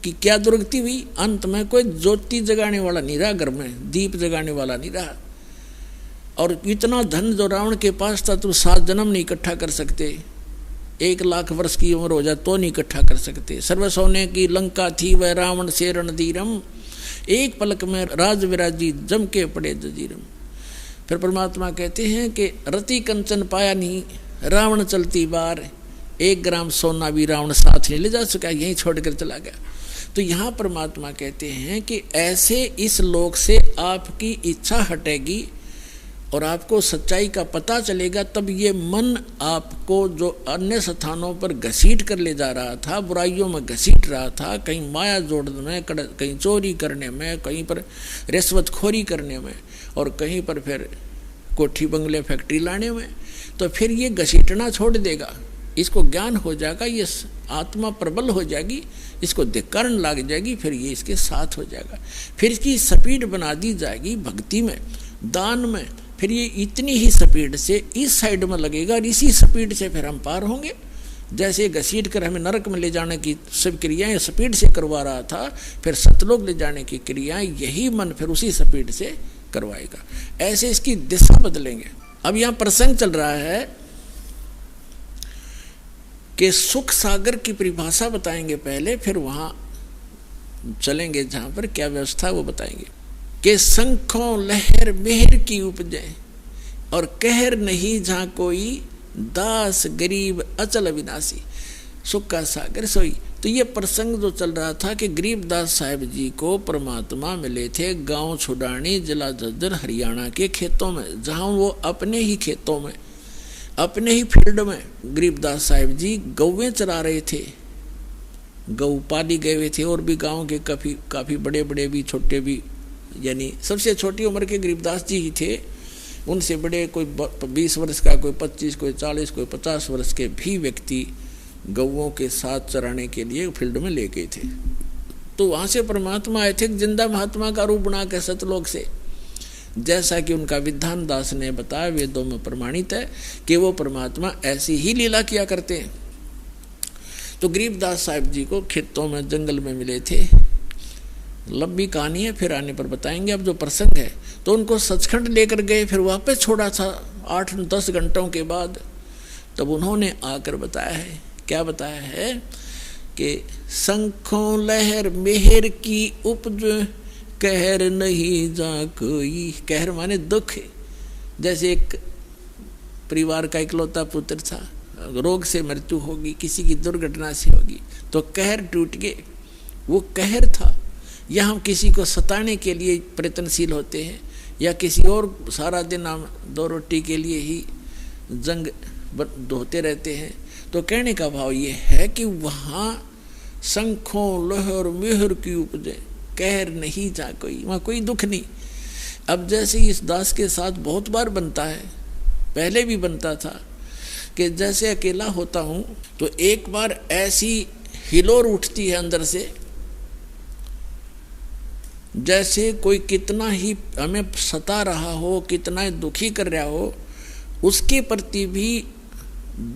की क्या दुर्गति हुई, अंत में कोई ज्योति जगाने वाला नहीं रहा, घर में दीप जगाने वाला नहीं रहा। और इतना धन जो रावण के पास था, तुम 7 जन्म नहीं इकट्ठा कर सकते, 1 लाख वर्ष की उम्र हो जाए तो नहीं इकट्ठा कर सकते। सर्व सोने की लंका थी वह रावण से रणधीरम, एक पलक में राज विराजी जम के पड़े जजीरम। फिर परमात्मा कहते हैं कि रति कंचन पाया नहीं रावण चलती बार, 1 ग्राम सोना भी रावण साथ नहीं ले जा सका, यहीं छोड़कर चला गया। तो यहाँ परमात्मा कहते हैं कि ऐसे इस लोक से आपकी इच्छा हटेगी और आपको सच्चाई का पता चलेगा, तब ये मन आपको जो अन्य स्थानों पर घसीट कर ले जा रहा था, बुराइयों में घसीट रहा था, कहीं माया जोड़ने में, कहीं चोरी करने में, कहीं पर रिश्वतखोरी करने में, और कहीं पर फिर कोठी बंगले फैक्ट्री लाने में, तो फिर ये घसीटना छोड़ देगा, इसको ज्ञान हो जाएगा, ये आत्मा प्रबल हो जाएगी, इसको धिक्कारण लग जाएगी, फिर ये इसके साथ हो जाएगा। फिर इसकी स्पीड बना दी जाएगी भक्ति में, दान में, फिर ये इतनी ही स्पीड से इस साइड में लगेगा और इसी स्पीड से फिर हम पार होंगे। जैसे घसीट कर हमें नरक में ले जाने की सब क्रियाएं स्पीड से करवा रहा था, फिर सतलोक ले जाने की क्रियाएं यही मन फिर उसी स्पीड से करवाएगा। ऐसे इसकी दिशा बदलेंगे। अब यहाँ प्रसंग चल रहा है कि सुख सागर की परिभाषा बताएंगे पहले, फिर वहां चलेंगे जहां पर क्या व्यवस्था वो बताएंगे कि शंखों लहर मेहर की उपजे और कहर नहीं जहां कोई दास गरीब अचल अविनाशी, सुख का सागर सोई। तो ये प्रसंग जो चल रहा था कि गरीबदास साहिब जी को परमात्मा मिले थे गांव छुड़ानी जिला झज्जर हरियाणा के खेतों में, जहां वो अपने ही खेतों में अपने ही फील्ड में गरीबदास साहिब जी गौवें चरा रहे थे, गौ पाली गए हुए थे, और भी गांव के काफ़ी बड़े बड़े भी छोटे भी, यानी सबसे छोटी उम्र के गरीबदास जी ही थे, उनसे बड़े कोई 20 वर्ष का, कोई 25, कोई 40, कोई 50 वर्ष के भी व्यक्ति गौओं के साथ चराने के लिए फील्ड में ले गए थे। तो वहाँ से परमात्मा आए थे जिंदा महात्मा का रूप बना के सतलोक से, जैसा कि उनका विधान दास ने बताया, वेदों में प्रमाणित है कि वो परमात्मा ऐसी ही लीला किया करते हैं। तो गरीबदास साहिब जी को खेतों में जंगल में मिले थे, लंबी कहानी है, फिर आने पर बताएंगे। अब जो प्रसंग है तो उनको सचखंड लेकर गए, फिर वापस छोड़ा था 8-10 घंटों के बाद, तब उन्होंने आकर बताया है, क्या बताया है कि शंखों लहर मेहर की उपज कहर नहीं जा कोई। कहर माने दुख, जैसे एक परिवार का इकलौता पुत्र था, रोग से मृत्यु होगी, किसी की दुर्घटना से होगी, तो कहर टूट गए, वो कहर था। या हम किसी को सताने के लिए प्रयत्नशील होते हैं, या किसी और सारा दिन हम 2 रोटी के लिए ही जंग धोते रहते हैं। तो कहने का भाव ये है कि वहाँ शंखों लहर मेहर की उपजे कहर नहीं जा कोई, वहाँ कोई दुख नहीं। अब जैसे इस दास के साथ बहुत बार बनता है, पहले भी बनता था कि जैसे अकेला होता हूँ तो एक बार ऐसी हिलोर उठती है अंदर से, जैसे कोई कितना ही हमें सता रहा हो, कितना ही दुखी कर रहा हो, उसके प्रति भी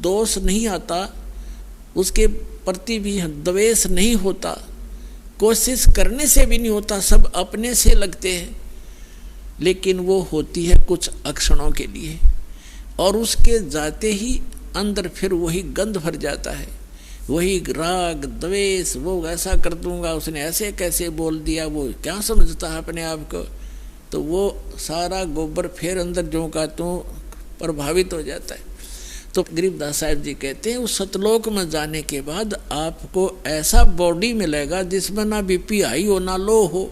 दोष नहीं आता, उसके प्रति भी द्वेष नहीं होता, कोशिश करने से भी नहीं होता, सब अपने से लगते हैं, लेकिन वो होती है कुछ अक्षणों के लिए, और उसके जाते ही अंदर फिर वही गंध भर जाता है, वही राग द्वेष, वो ऐसा कर दूंगा, उसने ऐसे कैसे बोल दिया, वो क्या समझता है अपने आप को, तो वो सारा गोबर फिर अंदर जो का तो प्रभावित हो जाता है। तो गरीबदास साहिब जी कहते हैं उस सतलोक में जाने के बाद आपको ऐसा बॉडी मिलेगा जिसमें ना बीपी हाई हो ना लो हो,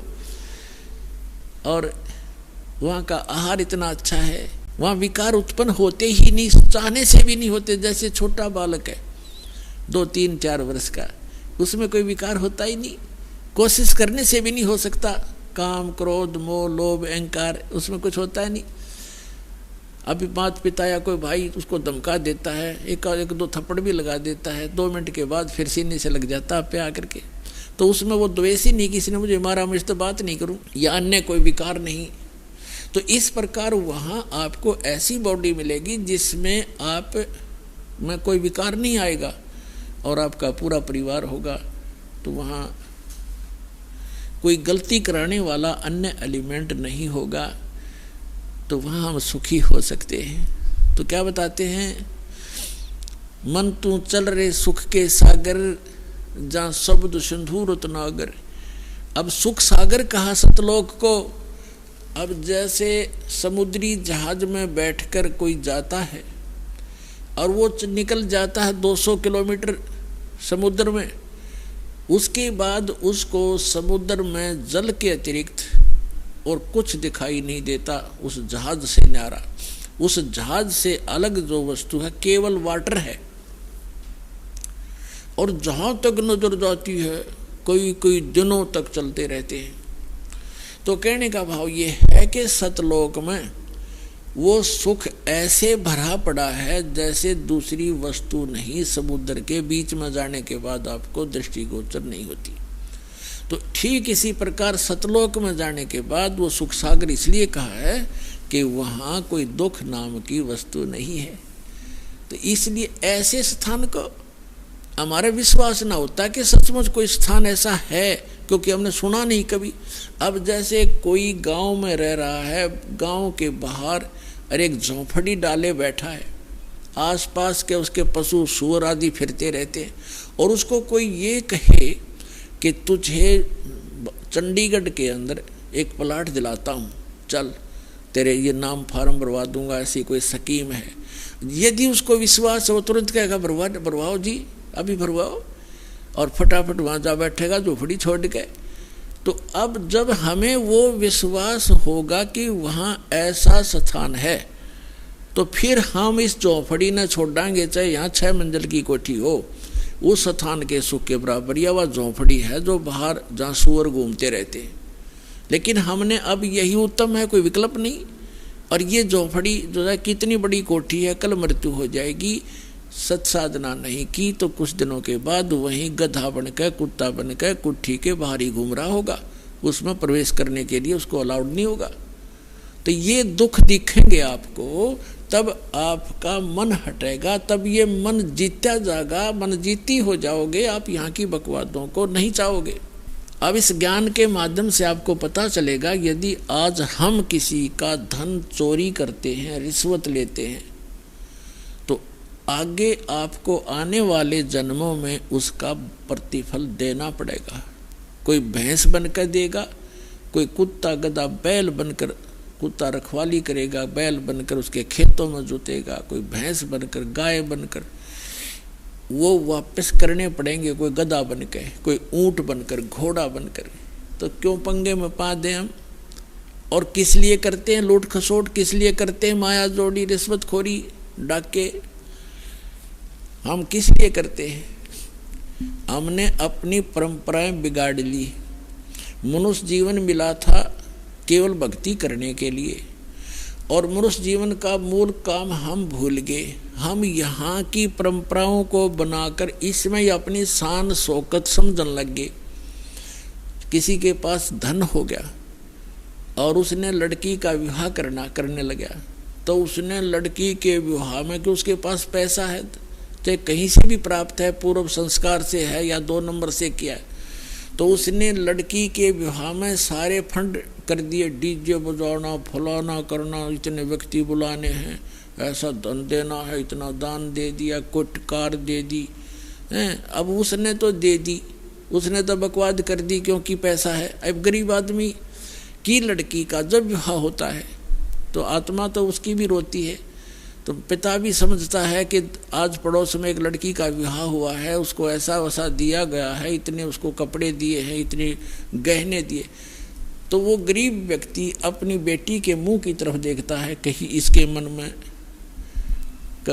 और वहाँ का आहार इतना अच्छा है, वहाँ विकार उत्पन्न होते ही नहीं, चाहने से भी नहीं होते। जैसे छोटा बालक है 2, 3, 4 वर्ष का, उसमें कोई विकार होता ही नहीं, कोशिश करने से भी नहीं हो सकता, काम क्रोध मोह लोभ अहंकार उसमें कुछ होता ही नहीं। अभी माता पिता या कोई भाई उसको धमका देता है, एक दो थप्पड़ भी लगा देता है, 2 मिनट के बाद फिर सीने से लग जाता पे आकर के, तो उसमें वो द्वेष ही नहीं, किसी ने मुझे मारा मैं इस तो बात नहीं करूं, या अन्य कोई विकार नहीं। तो इस प्रकार वहाँ आपको ऐसी बॉडी मिलेगी जिसमें आप में कोई विकार नहीं आएगा और आपका पूरा परिवार होगा। तो वहाँ कोई गलती कराने वाला अन्य एलिमेंट नहीं होगा, तो वहाँ हम सुखी हो सकते हैं। तो क्या बताते हैं, मन तू चल रे सुख के सागर, जहाँ शब्द सिंधु रत्नागर। अब सुख सागर कहा सतलोक को। अब जैसे समुद्री जहाज में बैठकर कोई जाता है और वो निकल जाता है 200 किलोमीटर समुद्र में, उसके बाद उसको समुद्र में जल के अतिरिक्त और कुछ दिखाई नहीं देता उस जहाज से न्यारा। उस जहाज से अलग जो वस्तु है केवल वाटर है, और जहां तक नजर जाती है कई दिनों तक चलते रहते हैं। तो कहने का भाव ये है कि सतलोक में वो सुख ऐसे भरा पड़ा है जैसे दूसरी वस्तु नहीं, समुद्र के बीच में जाने के बाद आपको दृष्टिगोचर नहीं होती। तो ठीक इसी प्रकार सतलोक में जाने के बाद वो सुख सागर इसलिए कहा है कि वहाँ कोई दुख नाम की वस्तु नहीं है। तो इसलिए ऐसे स्थान को हमारा विश्वास ना होता कि सचमुच कोई स्थान ऐसा है, क्योंकि हमने सुना नहीं कभी। अब जैसे कोई गांव में रह रहा है, गांव के बाहर अरे एक झोंपड़ी डाले बैठा है, आसपास के उसके पशु सूअर आदि फिरते रहते हैं, और उसको कोई ये कहे कि तुझे चंडीगढ़ के अंदर एक प्लाट दिलाता हूँ, चल तेरे ये नाम फार्म भरवा दूंगा, ऐसी कोई स्कीम है। यदि उसको विश्वास हो तुरंत कहेगा भरवाओ जी, अभी भरवाओ, और फटाफट वहाँ जा बैठेगा झोपड़ी छोड़ के। तो अब जब हमें वो विश्वास होगा कि वहाँ ऐसा स्थान है, तो फिर हम इस झोपड़ी न छोड़ांगे, चाहे यहाँ 6 मंजिल की कोठी हो, उस स्थान के सुख के बराबर या वह झोपड़ी है जो बाहर जहाँ सूअर घूमते रहते हैं। लेकिन हमने अब यही उत्तम है, कोई विकल्प नहीं। और ये झोपड़ी जो है कितनी बड़ी कोठी है, कल मृत्यु हो जाएगी, सत्साधना नहीं की तो कुछ दिनों के बाद वहीं गधा बनकर कुत्ता बनकर कुट्ठी के बाहर ही घूम रहा होगा, उसमें प्रवेश करने के लिए उसको अलाउड नहीं होगा। तो ये दुख दिखेंगे आपको, तब आपका मन हटेगा, तब ये मन जीता जाएगा, मन जीती हो जाओगे, आप यहाँ की बकवादों को नहीं चाहोगे। अब इस ज्ञान के माध्यम से आपको पता चलेगा, यदि आज हम किसी का धन चोरी करते हैं, रिश्वत लेते हैं, तो आगे आपको आने वाले जन्मों में उसका प्रतिफल देना पड़ेगा। कोई भैंस बनकर देगा, कोई कुत्ता गधा बैल बनकर, कुत्ता रखवाली करेगा, बैल बनकर उसके खेतों में जोतेगा, कोई भैंस बनकर, गाय बनकर, वो वापस करने पड़ेंगे, कोई गधा बनकर, कोई ऊंट बनकर, घोड़ा बनकर। तो क्यों पंगे में पा दें हम? और किस लिए करते हैं लूट खसोट, किस लिए करते हैं माया जोड़ी, रिश्वतखोरी, डाके? हम किस लिए करते हैं? हमने अपनी परंपराएं बिगाड़ ली। मनुष्य जीवन मिला था केवल भक्ति करने के लिए, और मनुष्य जीवन का मूल काम हम भूल गए। हम यहाँ की परंपराओं को बनाकर इसमें अपनी शान शौकत समझने लग गए। किसी के पास धन हो गया और उसने लड़की का विवाह करने लगा, तो उसने लड़की के विवाह में कि उसके पास पैसा है, चाहे कहीं से भी प्राप्त है, पूर्व संस्कार से है या 2 नंबर से किया, तो उसने लड़की के विवाह में सारे फंड कर दिए, डीजे बजाना, फलाना करना, इतने व्यक्ति बुलाने हैं, ऐसा धन देना है, इतना दान दे दिया, कोट कार दे दी हैं। अब उसने तो दे दी, उसने तो बकवाद कर दी क्योंकि पैसा है। अब गरीब आदमी की लड़की का जब विवाह होता है तो आत्मा तो उसकी भी रोती है। तो पिता भी समझता है कि आज पड़ोस में एक लड़की का विवाह हुआ है, उसको ऐसा वैसा दिया गया है, इतने उसको कपड़े दिए हैं, इतने गहने दिए। तो वो गरीब व्यक्ति अपनी बेटी के मुंह की तरफ देखता है, कहीं इसके मन में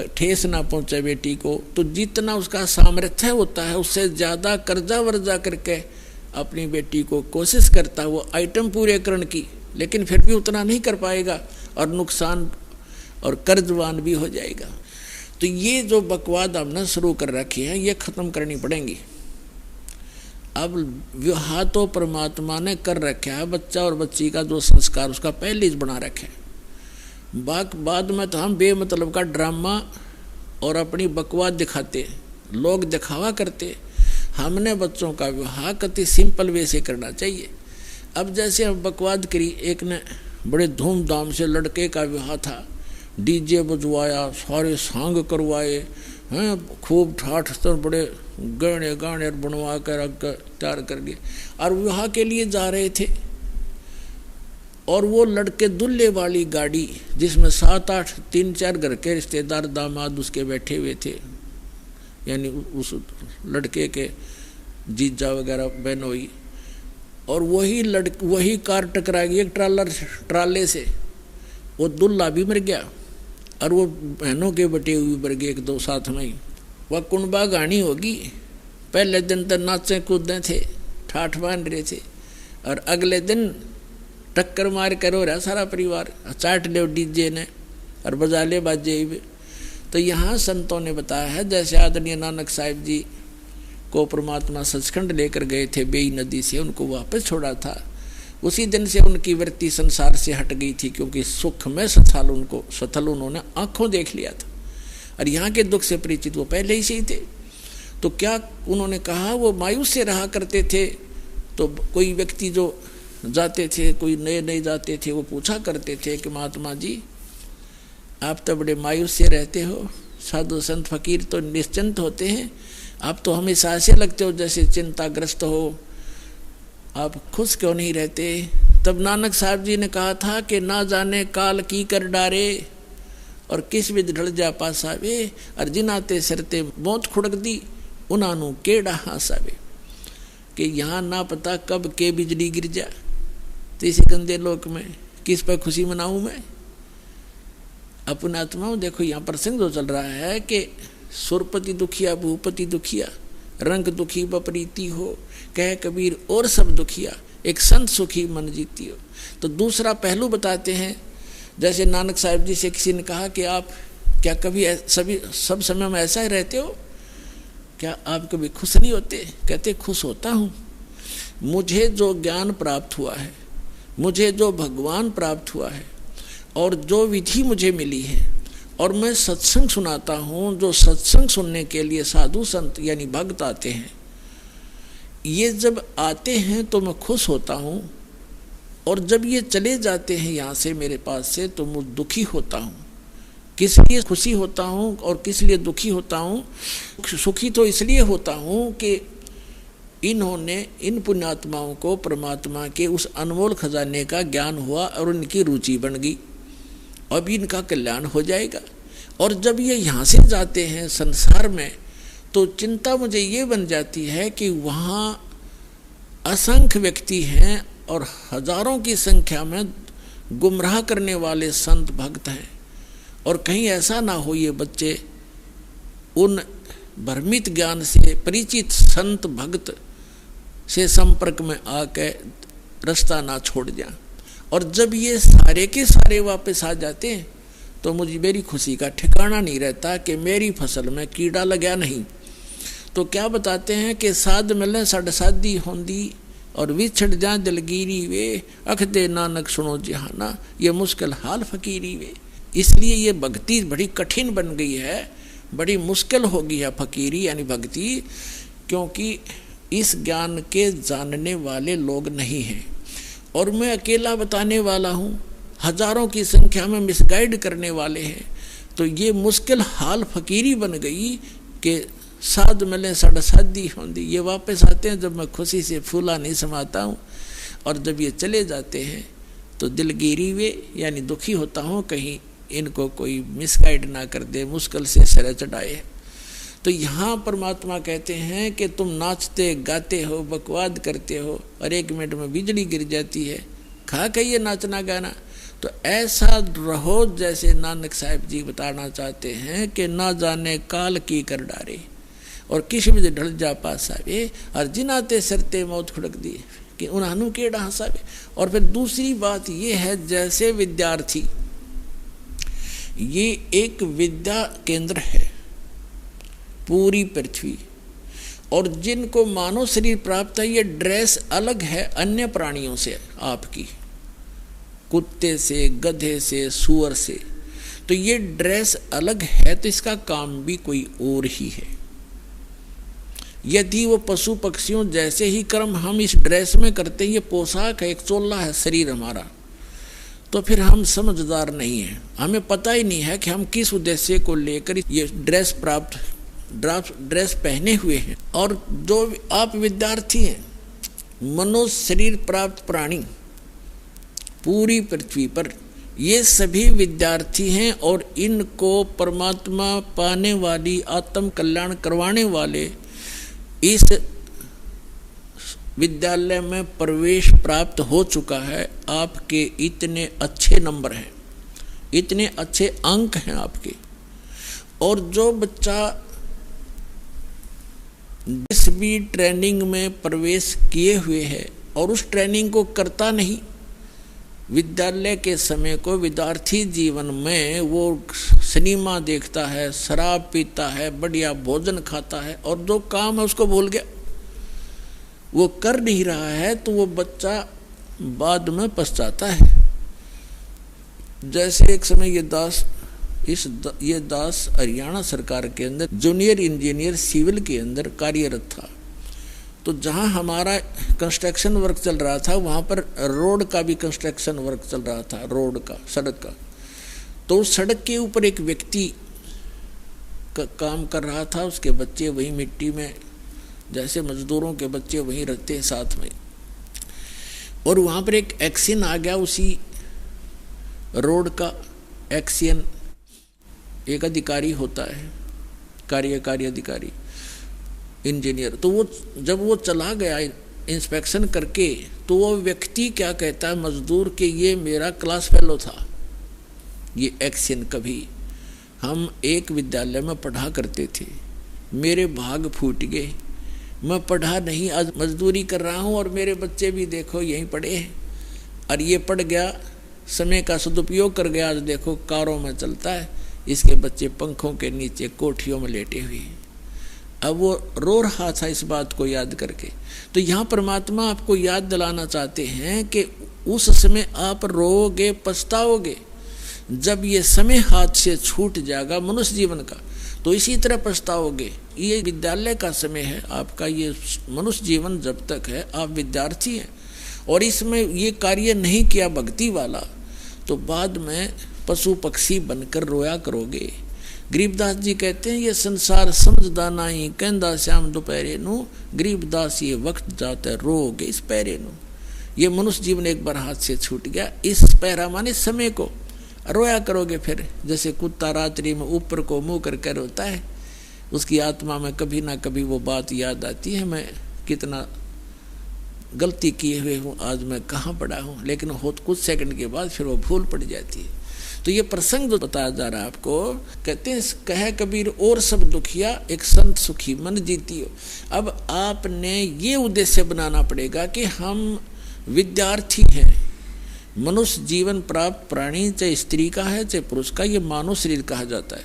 ठेस ना पहुंचे बेटी को। तो जितना उसका सामर्थ्य होता है उससे ज़्यादा कर्जा वर्जा करके अपनी बेटी को कोशिश करता है वो आइटम पूरे करने की, लेकिन फिर भी उतना नहीं कर पाएगा और नुकसान और कर्जवान भी हो जाएगा। तो ये जो बकवाद हमने शुरू कर रखी है ये खत्म करनी पड़ेंगी। अब विवाह तो परमात्मा ने कर रखा है, बच्चा और बच्ची का जो संस्कार उसका पहले ही बना रखे। बाद में तो हम बेमतलब का ड्रामा और अपनी बकवाद दिखाते, लोग दिखावा करते। हमने बच्चों का विवाह कति सिंपल वे से करना चाहिए। अब जैसे हम बकवाद करी, एक ने बड़े धूमधाम से लड़के का विवाह था, डीजे बजवाया, सारे सांग करवाए हैं, खूब ठाठ तर बड़े गहने गाने बनवा कर तैयार कर दिए और विवाह के लिए जा रहे थे। और वो लड़के दुल्हे वाली गाड़ी जिसमें 7-8 3-4 घर के रिश्तेदार दामाद उसके बैठे हुए थे, यानी उस लड़के के जीजा वगैरह बहनोई, और वही कार टकरा गई एक ट्राले से। वो दुल्हा भी मर गया और वो बहनों के बटे हुए मर गए 1-2 साथ में ही। वह कुंबा गानी होगी। पहले दिन तो नाचे कूदे थे, ठाठ बांध रहे थे, और अगले दिन टक्कर मार कर हो रहा सारा परिवार, चाट ले डीजे ने और बजा ले बाजे भी। तो यहाँ संतों ने बताया है, जैसे आदरणीय नानक साहिब जी को परमात्मा सचखंड लेकर गए थे, बेई नदी से उनको वापस छोड़ा था, उसी दिन से उनकी वृत्ति संसार से हट गई थी, क्योंकि सुख में सथल उन्होंने आंखों देख लिया था और यहाँ के दुख से परिचित वो पहले ही से ही थे। तो क्या उन्होंने कहा, वो मायूस से रहा करते थे। तो कोई व्यक्ति जो जाते थे, कोई नए जाते थे, वो पूछा करते थे कि महात्मा जी आप तो बड़े मायूस से रहते हो, साधु संत फकीर तो निश्चिंत होते हैं, आप तो हमेशा ऐसे लगते हो जैसे चिंताग्रस्त हो, आप खुश क्यों नहीं रहते। तब नानक साहब जी ने कहा था कि ना जाने काल की कर डारे और किस विध ढल जा पासावे, और जिनाते सरते मौत खुड़क दी उन्हानू केड़ा हासावे। कि यहाँ ना पता कब के बिजली गिर जा, तो इस गंदे लोक में किस पर खुशी मनाऊं मैं। अपने आत्माओं देखो, यहाँ प्रसंग जो चल रहा है कि सुरपति दुखिया भूपति दुखिया, रंग दुखी बपरीती हो, कह कबीर और सब दुखिया, एक संत सुखी मन जीती हो। तो दूसरा पहलू बताते हैं, जैसे नानक साहिब जी से किसी ने कहा कि आप क्या कभी सब समय में ऐसा ही रहते हो, क्या आप कभी खुश नहीं होते। कहते खुश होता हूँ, मुझे जो ज्ञान प्राप्त हुआ है, मुझे जो भगवान प्राप्त हुआ है और जो विधि मुझे मिली है, और मैं सत्संग सुनाता हूँ, जो सत्संग सुनने के लिए साधु संत यानी भक्त आते हैं, ये जब आते हैं तो मैं खुश होता हूँ, और जब ये चले जाते हैं यहाँ से मेरे पास से तो मैं दुखी होता हूँ। किस लिए खुशी होता हूँ और किस लिए दुखी होता हूँ। सुखी तो इसलिए होता हूँ कि इन्होंने इन पुण्यात्माओं को परमात्मा के उस अनमोल खजाने का ज्ञान हुआ और उनकी रुचि बन गई, अभी इनका कल्याण हो जाएगा। और जब ये यहाँ से जाते हैं संसार में, तो चिंता मुझे ये बन जाती है कि वहाँ असंख्य व्यक्ति हैं और हजारों की संख्या में गुमराह करने वाले संत भक्त हैं, और कहीं ऐसा ना हो ये बच्चे उन भ्रमित ज्ञान से परिचित संत भक्त से संपर्क में आकर रास्ता ना छोड़ जाए। और जब ये सारे के सारे वापस आ जाते हैं तो मुझे मेरी खुशी का ठिकाना नहीं रहता कि मेरी फसल में कीड़ा लगा नहीं। तो क्या बताते हैं कि साध मिले सड़ सादी होंदी और विछड़ जा दिलगिरी वे, अख दे नानक सुनो जहाना, ये मुश्किल हाल फकीरी वे। इसलिए ये भक्ति बड़ी कठिन बन गई है, बड़ी मुश्किल हो गई है फकीरी यानी भक्ति, क्योंकि इस ज्ञान के जानने वाले लोग नहीं हैं और मैं अकेला बताने वाला हूँ, हजारों की संख्या में मिसगाइड करने वाले हैं। तो ये मुश्किल हाल फकीरी बन गई कि साध मिले सड़ सादी होंदी, ये वापस आते हैं जब मैं खुशी से फूला नहीं समाता हूँ, और जब ये चले जाते हैं तो दिलगिरी वे यानी दुखी होता हूँ कहीं इनको कोई मिसगाइड ना कर दे, मुश्किल से सर चढ़ाए। तो यहाँ परमात्मा कहते हैं कि तुम नाचते गाते हो, बकवाद करते हो और 1 मिनट में बिजली गिर जाती है, खा कहिए नाचना गाना। तो ऐसा रहो जैसे नानक साहिब जी बताना चाहते हैं कि ना जाने काल की कर डारे और किस भी ढल जा पासावे, और जिनाते सरते मौत खुड़क दी कि उन्हानू केड़ा हंसावे। और फिर दूसरी बात ये है, जैसे विद्यार्थी ये एक विद्या केंद्र है पूरी पृथ्वी। और जिनको मानव शरीर प्राप्त है, ये ड्रेस अलग है अन्य प्राणियों से, आपकी कुत्ते से, गधे से, सूअर से, तो ये ड्रेस अलग है, तो इसका काम भी कोई और ही है। यदि वो पशु पक्षियों जैसे ही कर्म हम इस ड्रेस में करते हैं, ये पोशाक है, एक चोला है शरीर हमारा, तो फिर हम समझदार नहीं हैं। हमें पता ही नहीं है कि हम किस उद्देश्य को लेकर ये ड्रेस पहने हुए हैं। और जो आप विद्यार्थी हैं, मनुष्य शरीर प्राप्त प्राणी पूरी पृथ्वी पर, ये सभी विद्यार्थी हैं और इनको परमात्मा पाने वाली, आत्म कल्याण करवाने वाले इस विद्यालय में प्रवेश प्राप्त हो चुका है। आपके इतने अच्छे नंबर हैं, इतने अच्छे अंक हैं आपके। और जो बच्चा जिस भी ट्रेनिंग में प्रवेश किए हुए है और उस ट्रेनिंग को करता नहीं, विद्यालय के समय को विद्यार्थी जीवन में वो सिनेमा देखता है, शराब पीता है, बढ़िया भोजन खाता है और जो काम है उसको भूल गया, वो कर नहीं रहा है, तो वो बच्चा बाद में पछताता है। जैसे एक समय ये दास हरियाणा सरकार के अंदर जूनियर इंजीनियर सिविल के अंदर कार्यरत था। तो जहाँ हमारा कंस्ट्रक्शन वर्क चल रहा था, वहाँ पर रोड का भी कंस्ट्रक्शन वर्क चल रहा था, रोड का, सड़क का। तो उस सड़क के ऊपर एक व्यक्ति का काम कर रहा था, उसके बच्चे वही मिट्टी में, जैसे मजदूरों के बच्चे वहीं रहते हैं साथ में। और वहाँ पर एक एक्शन आ गया, उसी रोड का एक्शन, एक अधिकारी होता है, कार्यकारी अधिकारी इंजीनियर। तो वो जब वो चला गया इंस्पेक्शन करके, तो वो व्यक्ति क्या कहता है मजदूर के, ये मेरा क्लास फेलो था, ये एक्शन कभी हम एक विद्यालय में पढ़ा करते थे, मेरे भाग फूट गए, मैं पढ़ा नहीं, आज मजदूरी कर रहा हूँ और मेरे बच्चे भी देखो यहीं पढ़े हैं, और ये पढ़ गया, समय का सदुपयोग कर गया, आज देखो कारों में चलता है, इसके बच्चे पंखों के नीचे कोठियों में लेटे हुए हैं। अब वो रो रहा था इस बात को याद करके। तो यहाँ परमात्मा आपको याद दिलाना चाहते हैं कि उस समय आप रोओगे, पछताओगे, जब ये समय हाथ से छूट जाएगा मनुष्य जीवन का, तो इसी तरह पछताओगे। ये विद्यालय का समय है आपका, ये मनुष्य जीवन जब तक है, आप विद्यार्थी हैं और इसमें ये कार्य नहीं किया भक्ति वाला, तो बाद में पशु पक्षी बनकर रोया करोगे। गरीबदास जी कहते हैं, ये संसार समझदा नहीं, कहंदा श्याम दोपहरे नू, गरीबदास ये वक्त जाते रोगे इस पैरे नू। ये मनुष्य जीवन एक बार हाथ से छूट गया, इस पैरा माने समय को रोया करोगे। फिर जैसे कुत्ता रात्रि में ऊपर को मुंह करके रोता है, उसकी आत्मा में कभी ना कभी वो बात याद आती है, मैं कितना गलती किए हुए हूँ, आज मैं कहाँ पड़ा हूँ, लेकिन हो कुछ सेकंड के बाद फिर वो भूल पड़ जाती है। तो ये प्रसंग जो बताया जा रहा है आपको, कहते हैं कहे कबीर और सब दुखिया, एक संत सुखी मन जीतियो। अब आपने ये उद्देश्य बनाना पड़ेगा कि हम विद्यार्थी हैं, मनुष्य जीवन प्राप्त प्राणी, चाहे स्त्री का है चाहे पुरुष का, ये मानव शरीर कहा जाता है।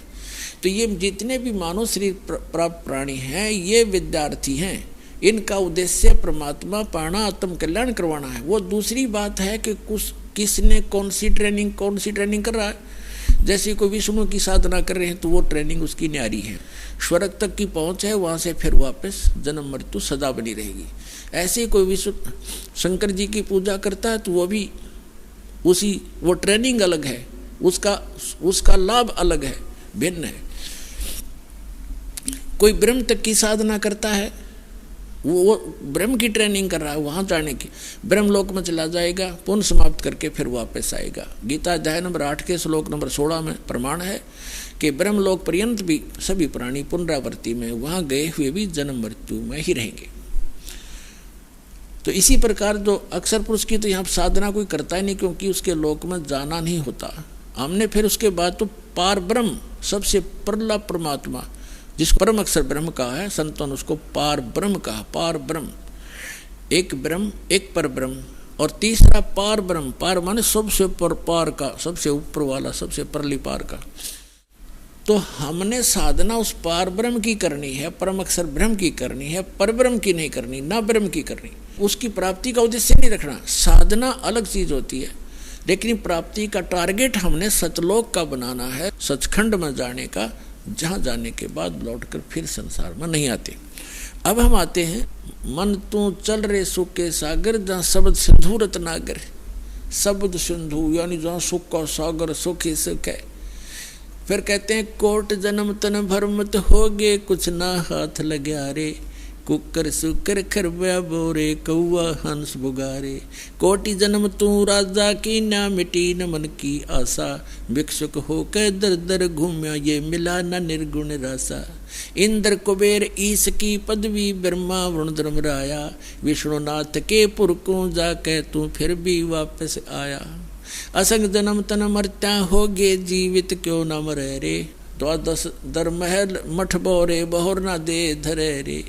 तो ये जितने भी मानव शरीर प्राप्त प्राणी हैं, ये विद्यार्थी हैं, इनका उद्देश्य परमात्मा पाना, आत्म कल्याण करवाना है। वो दूसरी बात है कि किसने कौन सी ट्रेनिंग कर रहा है। जैसे कोई विष्णु की साधना कर रहे हैं तो वो ट्रेनिंग उसकी न्यारी है, स्वर्ग तक की पहुंच है, वहां से फिर वापस जन्म मृत्यु सदा बनी रहेगी। ऐसे कोई विष्णु शंकर जी की पूजा करता है तो वो भी वो ट्रेनिंग अलग है, उसका लाभ अलग है, भिन्न है। कोई ब्रह्म तक की साधना करता है, वो ब्रह्म की ट्रेनिंग कर रहा है, वहां जाने की, ब्रह्म लोक में चला जाएगा, पुण्य समाप्त करके फिर वापस आएगा। गीता अध्याय नंबर 8 के श्लोक नंबर 16 में प्रमाण है कि ब्रह्म लोक पर्यंत भी सभी प्राणी पुनरावृत्ति में, वहां गए हुए भी जन्म मृत्यु में ही रहेंगे। तो इसी प्रकार जो अक्षर पुरुष की तो यहाँ साधना कोई करता ही नहीं, क्योंकि उसके लोक में जाना नहीं होता। हमने फिर उसके बाद तो पार ब्रह्म, सबसे परला परमात्मा, जिसको परम अक्षर ब्रह्म कहा है, संतों ने उसको पार ब्रह्म कहा। पार ब्रह्म, एक ब्रह्म, एक पर ब्रह्म, और तीसरा पार ब्रह्म, पार माने सबसे पार का, सबसे ऊपर वाला, सबसे परली पार का। तो हमने साधना उस पार ब्रह्म की करनी है, परम अक्षर ब्रह्म की करनी है, पर ब्रह्म की नहीं करनी, ना ब्रह्म की करनी। उसकी प्राप्ति का उद्देश्य नहीं रखना, साधना अलग चीज होती है, लेकिन प्राप्ति का टारगेट हमने सतलोक का बनाना है, सचखंड में जाने का, जहाँ जाने के बाद लौटकर फिर संसार में नहीं आते। अब हम आते हैं, मन तू चल रे सुख के सागर, जहाँ शब्द सिंधु रत्नागर, शब्द सिंधु यानी जहाँ सुख का सागर, सुख ही सुख है। फिर कहते हैं कोट जन्म तन भरमत हो गे, कुछ ना हाथ लग्या रे, कुकर सुकर खरबा बोरे, कौआ हंस बुगारे। कोटि जन्म तू राजा की, ना मिटी न मन की आशा, भिक्षुक होकर दर दर घूम्या, ये मिला न निर्गुण रासा। इंद्र कुबेर ईश की पदवी, ब्रह्मा वरुण धर्मराया, विष्णुनाथ के पुरकों जाके तू फिर भी वापस आया। असंग जन्म तन मरत्या होगे, जीवित क्यों न मरे रे, द्वादश दर महल मठ बोरे, बहुर न दे धरे रे।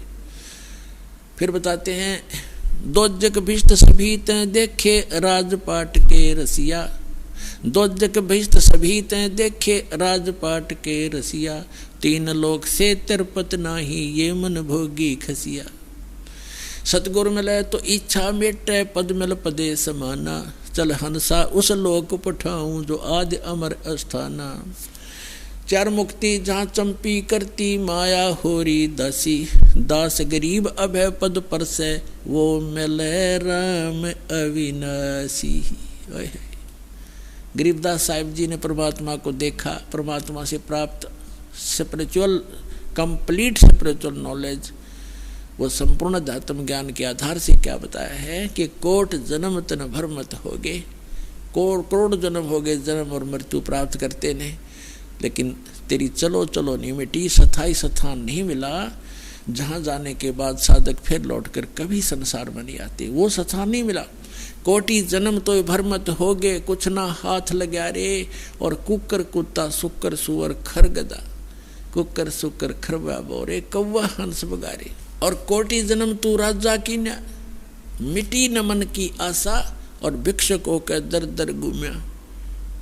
फिर बताते हैं दोजक भिष्ट सभी तैं देखे, राजपाट के रसिया, दोजक भिष्ट सभी तैं देखे, राजपाट के रसिया, तीन लोक से तिरपत नाही, ये मन भोगी खसिया। सतगुरु मिले तो इच्छा मेटे, पद मिल पदे समाना, चल हंसा उस लोक पठाऊं, जो आदि अमर अस्थाना। चार मुक्ति जहाँ चंपी करती, माया होरी दासी, दास गरीब अभय पद पर से, वो मिले राम अविनाशी। गरीबदास साहिब जी ने परमात्मा को देखा, परमात्मा से प्राप्त स्पिरिचुअल, कंप्लीट स्पिरिचुअल नॉलेज, वो संपूर्ण अध्यात्म ज्ञान के आधार से क्या बताया है कि कोट जन्म तन भरमत हो गए, करोड़ जन्म हो गए, जन्म और मृत्यु प्राप्त करते ने, लेकिन तेरी चलो चलो नहीं मिटी, स्थाई स्थान नहीं मिला, जहाँ जाने के बाद साधक फिर लौटकर कभी संसार में नहीं आते, वो स्थान नहीं मिला। कोटि जन्म तो भरमत हो गए, कुछ ना हाथ लग्या रे, और कुकर कुत्ता सुकर सुअर खरगदा, कुकर सुकर खरबा बोरे, कौवा हंस बगारे। और कोटि जन्म तू राजा की न मिटी न मन की आशा, और भिक्षुकों के दर दर घूम्या,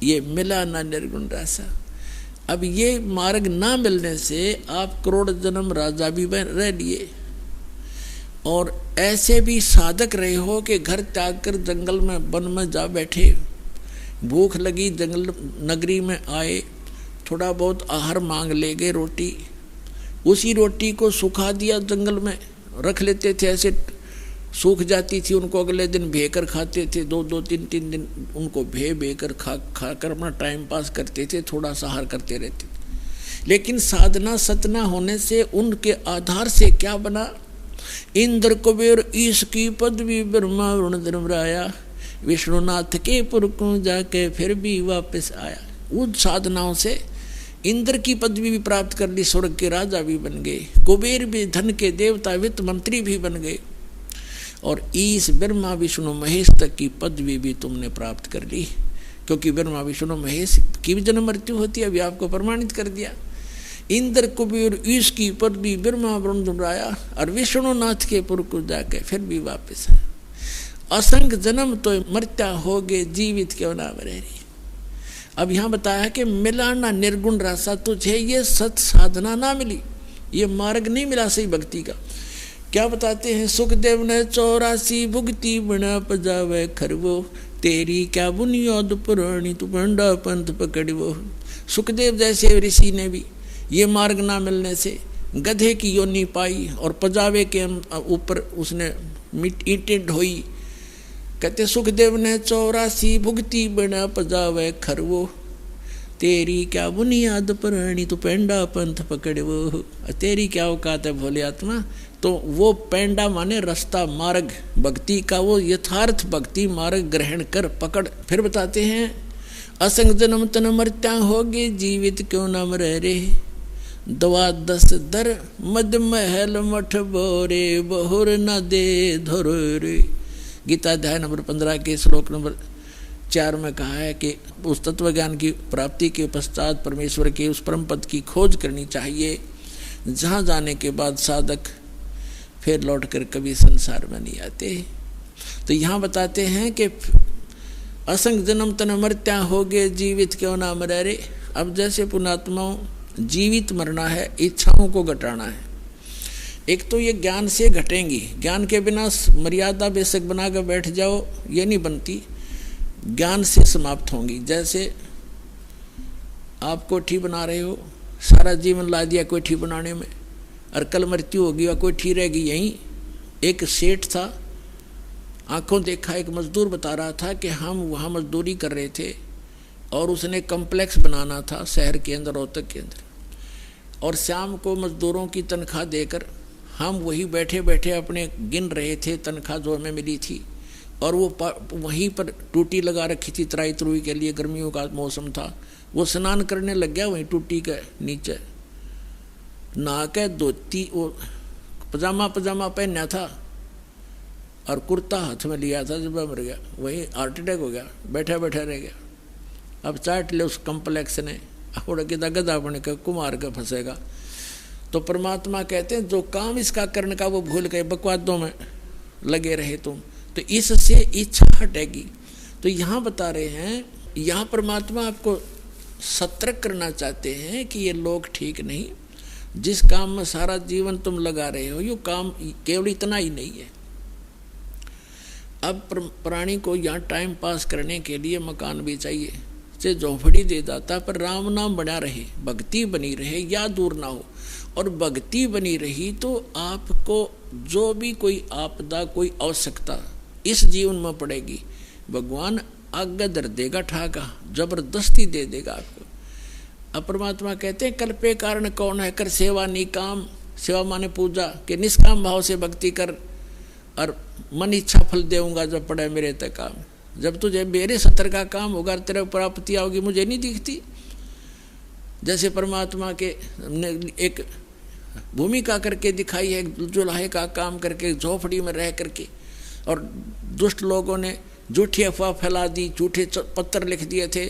ये मिला ना निर्गुण रासा। अब ये मार्ग ना मिलने से आप करोड़ जन्म राजा भी रह लिए, और ऐसे भी साधक रहे हो कि घर त्याग कर जंगल में वन में जा बैठे, भूख लगी जंगल नगरी में आए, थोड़ा बहुत आहार मांग ले गए, रोटी, उसी रोटी को सुखा दिया, जंगल में रख लेते थे, ऐसे सूख जाती थी, उनको अगले दिन भेकर खाते थे, दो दो तीन तीन दिन उनको भेकर खा कर अपना टाइम पास करते थे, थोड़ा सा आहार करते रहते थे। लेकिन साधना सतना होने से उनके आधार से क्या बना, इंद्र कुबेर ईश की पदवी, ब्रह्मा वरुण धर्मराया, विष्णुनाथ के पुरकों जाके फिर भी वापस आया। उन साधनाओं से इंद्र की पदवी भी प्राप्त कर ली, स्वर्ग के राजा भी बन गए, कुबेर भी धन के देवता, वित्त मंत्री भी बन गए, और ईश ब्रह्मा विष्णु महेश तक की पदवी भी तुमने प्राप्त कर ली, क्योंकि ब्रह्मा विष्णु महेश की भी जन्म मृत्यु होती है, अभी आपको प्रमाणित कर दिया। इंद्र कुबेर ईश की पदवी, ब्रह्मा वरुण धर्मराया, और विष्णुनाथ के पुर को जाके फिर भी वापस है। असंग जन्म तो मरत्या हो गए, जीवित क्यों ना मरे। अब यहाँ बताया कि मिला ना निर्गुण रासा, तुझे ये सत साधना ना मिली, ये मार्ग नहीं मिला सही भक्ति का। क्या बताते हैं, सुखदेव ने 84 भुगती बना पजावे खरवो, तेरी क्या बुनियाद पुरानी, तू पंडा पंथ पकड़वो। सुखदेव जैसे ऋषि ने भी ये मार्ग ना मिलने से गधे की योनि पाई, और पजावे के ऊपर उसने ईंटें ढोई। कहते सुखदेव ने 84 भुगती बना पजावे खरवो, तेरी क्या बुनियाद पुरानी, तू पेंडा पंथ पकड़वो। तेरी क्या औकात है भोले आत्मा, तो वो पेंडा माने रास्ता, मार्ग, भक्ति का वो यथार्थ भक्ति मार्ग ग्रहण कर पकड़। फिर बताते हैं, असंग जन्म तन मरत्या होगे, जीवित क्यों न मरे रे, द्वादश दर मद महल मठ बोरे, बहुर न दे धरो रे। गीता अध्याय नंबर 15 के श्लोक नंबर 4 में कहा है कि उस तत्व ज्ञान की प्राप्ति के पश्चात परमेश्वर के उस परम पद की खोज करनी चाहिए, जहाँ जाने के बाद साधक फिर लौटकर कभी संसार में नहीं आते। तो यहाँ बताते हैं कि असंग जन्म तन मरत्या हो गए, जीवित क्यों ना मरे रे। अब जैसे पुणात्माओं जीवित मरना है, इच्छाओं को घटाना है। एक तो ये ज्ञान से घटेंगी, ज्ञान के बिना मर्यादा बेशक बना कर बैठ जाओ ये नहीं बनती, ज्ञान से समाप्त होंगी। जैसे आप कोठी बना रहे हो, सारा जीवन ला दिया कोठी बनाने में, और कल मृत्यु होगी और कोठी रहेगी यहीं। एक सेठ था, आंखों देखा, एक मजदूर बता रहा था कि हम वहाँ मजदूरी कर रहे थे और उसने कम्प्लेक्स बनाना था शहर के अंदर, रोहतक के अंदर, और शाम को मजदूरों की तनख्वाह देकर हम वही बैठे बैठे अपने गिन रहे थे तनख्वाह जो हमें मिली थी। और वो वहीं पर टूटी लगा रखी थी तराई तरुई के लिए, गर्मियों का मौसम था। वो स्नान करने लग गया वहीं टूटी के नीचे, नहा के धोती, वो पजामा पहना था और कुर्ता हाथ में लिया था, जब मर गया वहीं हार्ट अटैक हो गया, बैठा बैठा रह गया। अब चाट ले उस कम्प्लेक्स ने, उड़ के गधा बन के कुमार के फंसेगा। तो परमात्मा कहते हैं जो काम इसका करने का वो भूल गए, बकवादों में लगे रहे तुम, तो इससे इच्छा हटेगी। तो यहाँ बता रहे हैं, यहाँ परमात्मा आपको सतर्क करना चाहते हैं कि ये लोग ठीक नहीं, जिस काम में सारा जीवन तुम लगा रहे हो, ये काम केवल इतना ही नहीं है। अब प्राणी को यहाँ टाइम पास करने के लिए मकान भी चाहिए, से झोंपड़ी दे दाता, पर राम नाम बना रहे, भक्ति बनी रहे, या दूर ना हो। और भक्ति बनी रही तो आपको जो भी कोई आपदा, कोई आवश्यकता इस जीवन में पड़ेगी, भगवान आगे धर देगा, ठाका जबरदस्ती दे देगा आपको। अब परमात्मा कहते हैं कल्पे कारण कौन है, कर सेवा निकाम, सेवा माने पूजा, के निष्काम भाव से भक्ति कर और मन इच्छा फल देऊंगा जब पड़े मेरे तक काम। जब तुझे मेरे सत्र का काम होगा, तेरे प्राप्ति आओगी, मुझे नहीं दिखती। जैसे परमात्मा के ने एक भूमिका करके दिखाई है, जुलाहे का काम करके झोपड़ी में रह करके, और दुष्ट लोगों ने झूठी अफवाह फैला दी, झूठे पत्र लिख दिए थे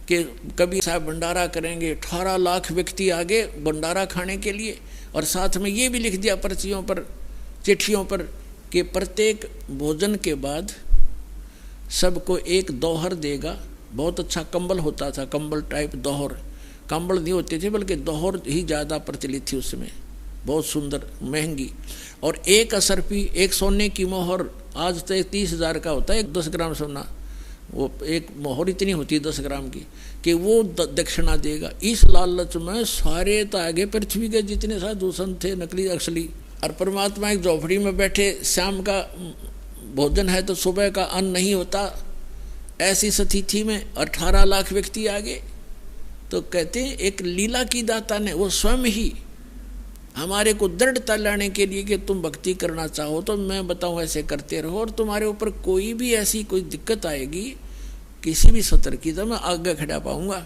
कि कबीर साहब भंडारा करेंगे, 18 लाख व्यक्ति आगे भंडारा खाने के लिए, और साथ में ये भी लिख दिया पर्चियों पर, चिट्ठियों पर, कि प्रत्येक भोजन के बाद सबको एक दोहर देगा। बहुत अच्छा कंबल होता था, कंबल टाइप दोहर, कंबल नहीं होते थे बल्कि दोहर ही ज़्यादा प्रचलित थी उसमें, बहुत सुंदर महंगी। और एक असरफी, एक सोने की मोहर, आज तो 30,000 का होता है, 10 ग्राम सोना, वो एक मोहर इतनी होती है 10 ग्राम की, कि वो दक्षिणा देगा। इस लालच में सारे तो आगे पृथ्वी के जितने साधु संत थे, नकली असली, और परमात्मा एक झोपड़ी में बैठे, शाम का भोजन है तो सुबह का अन्न नहीं होता, ऐसी स्थिति में 18 लाख व्यक्ति आगे। तो कहते हैं एक लीला की दाता ने, वो स्वयं ही हमारे को दृढ़ता लाने के लिए कि तुम भक्ति करना चाहो तो मैं बताऊं ऐसे करते रहो, और तुम्हारे ऊपर कोई भी ऐसी कोई दिक्कत आएगी किसी भी सतर्कता में आगे खड़ा पाऊंगा।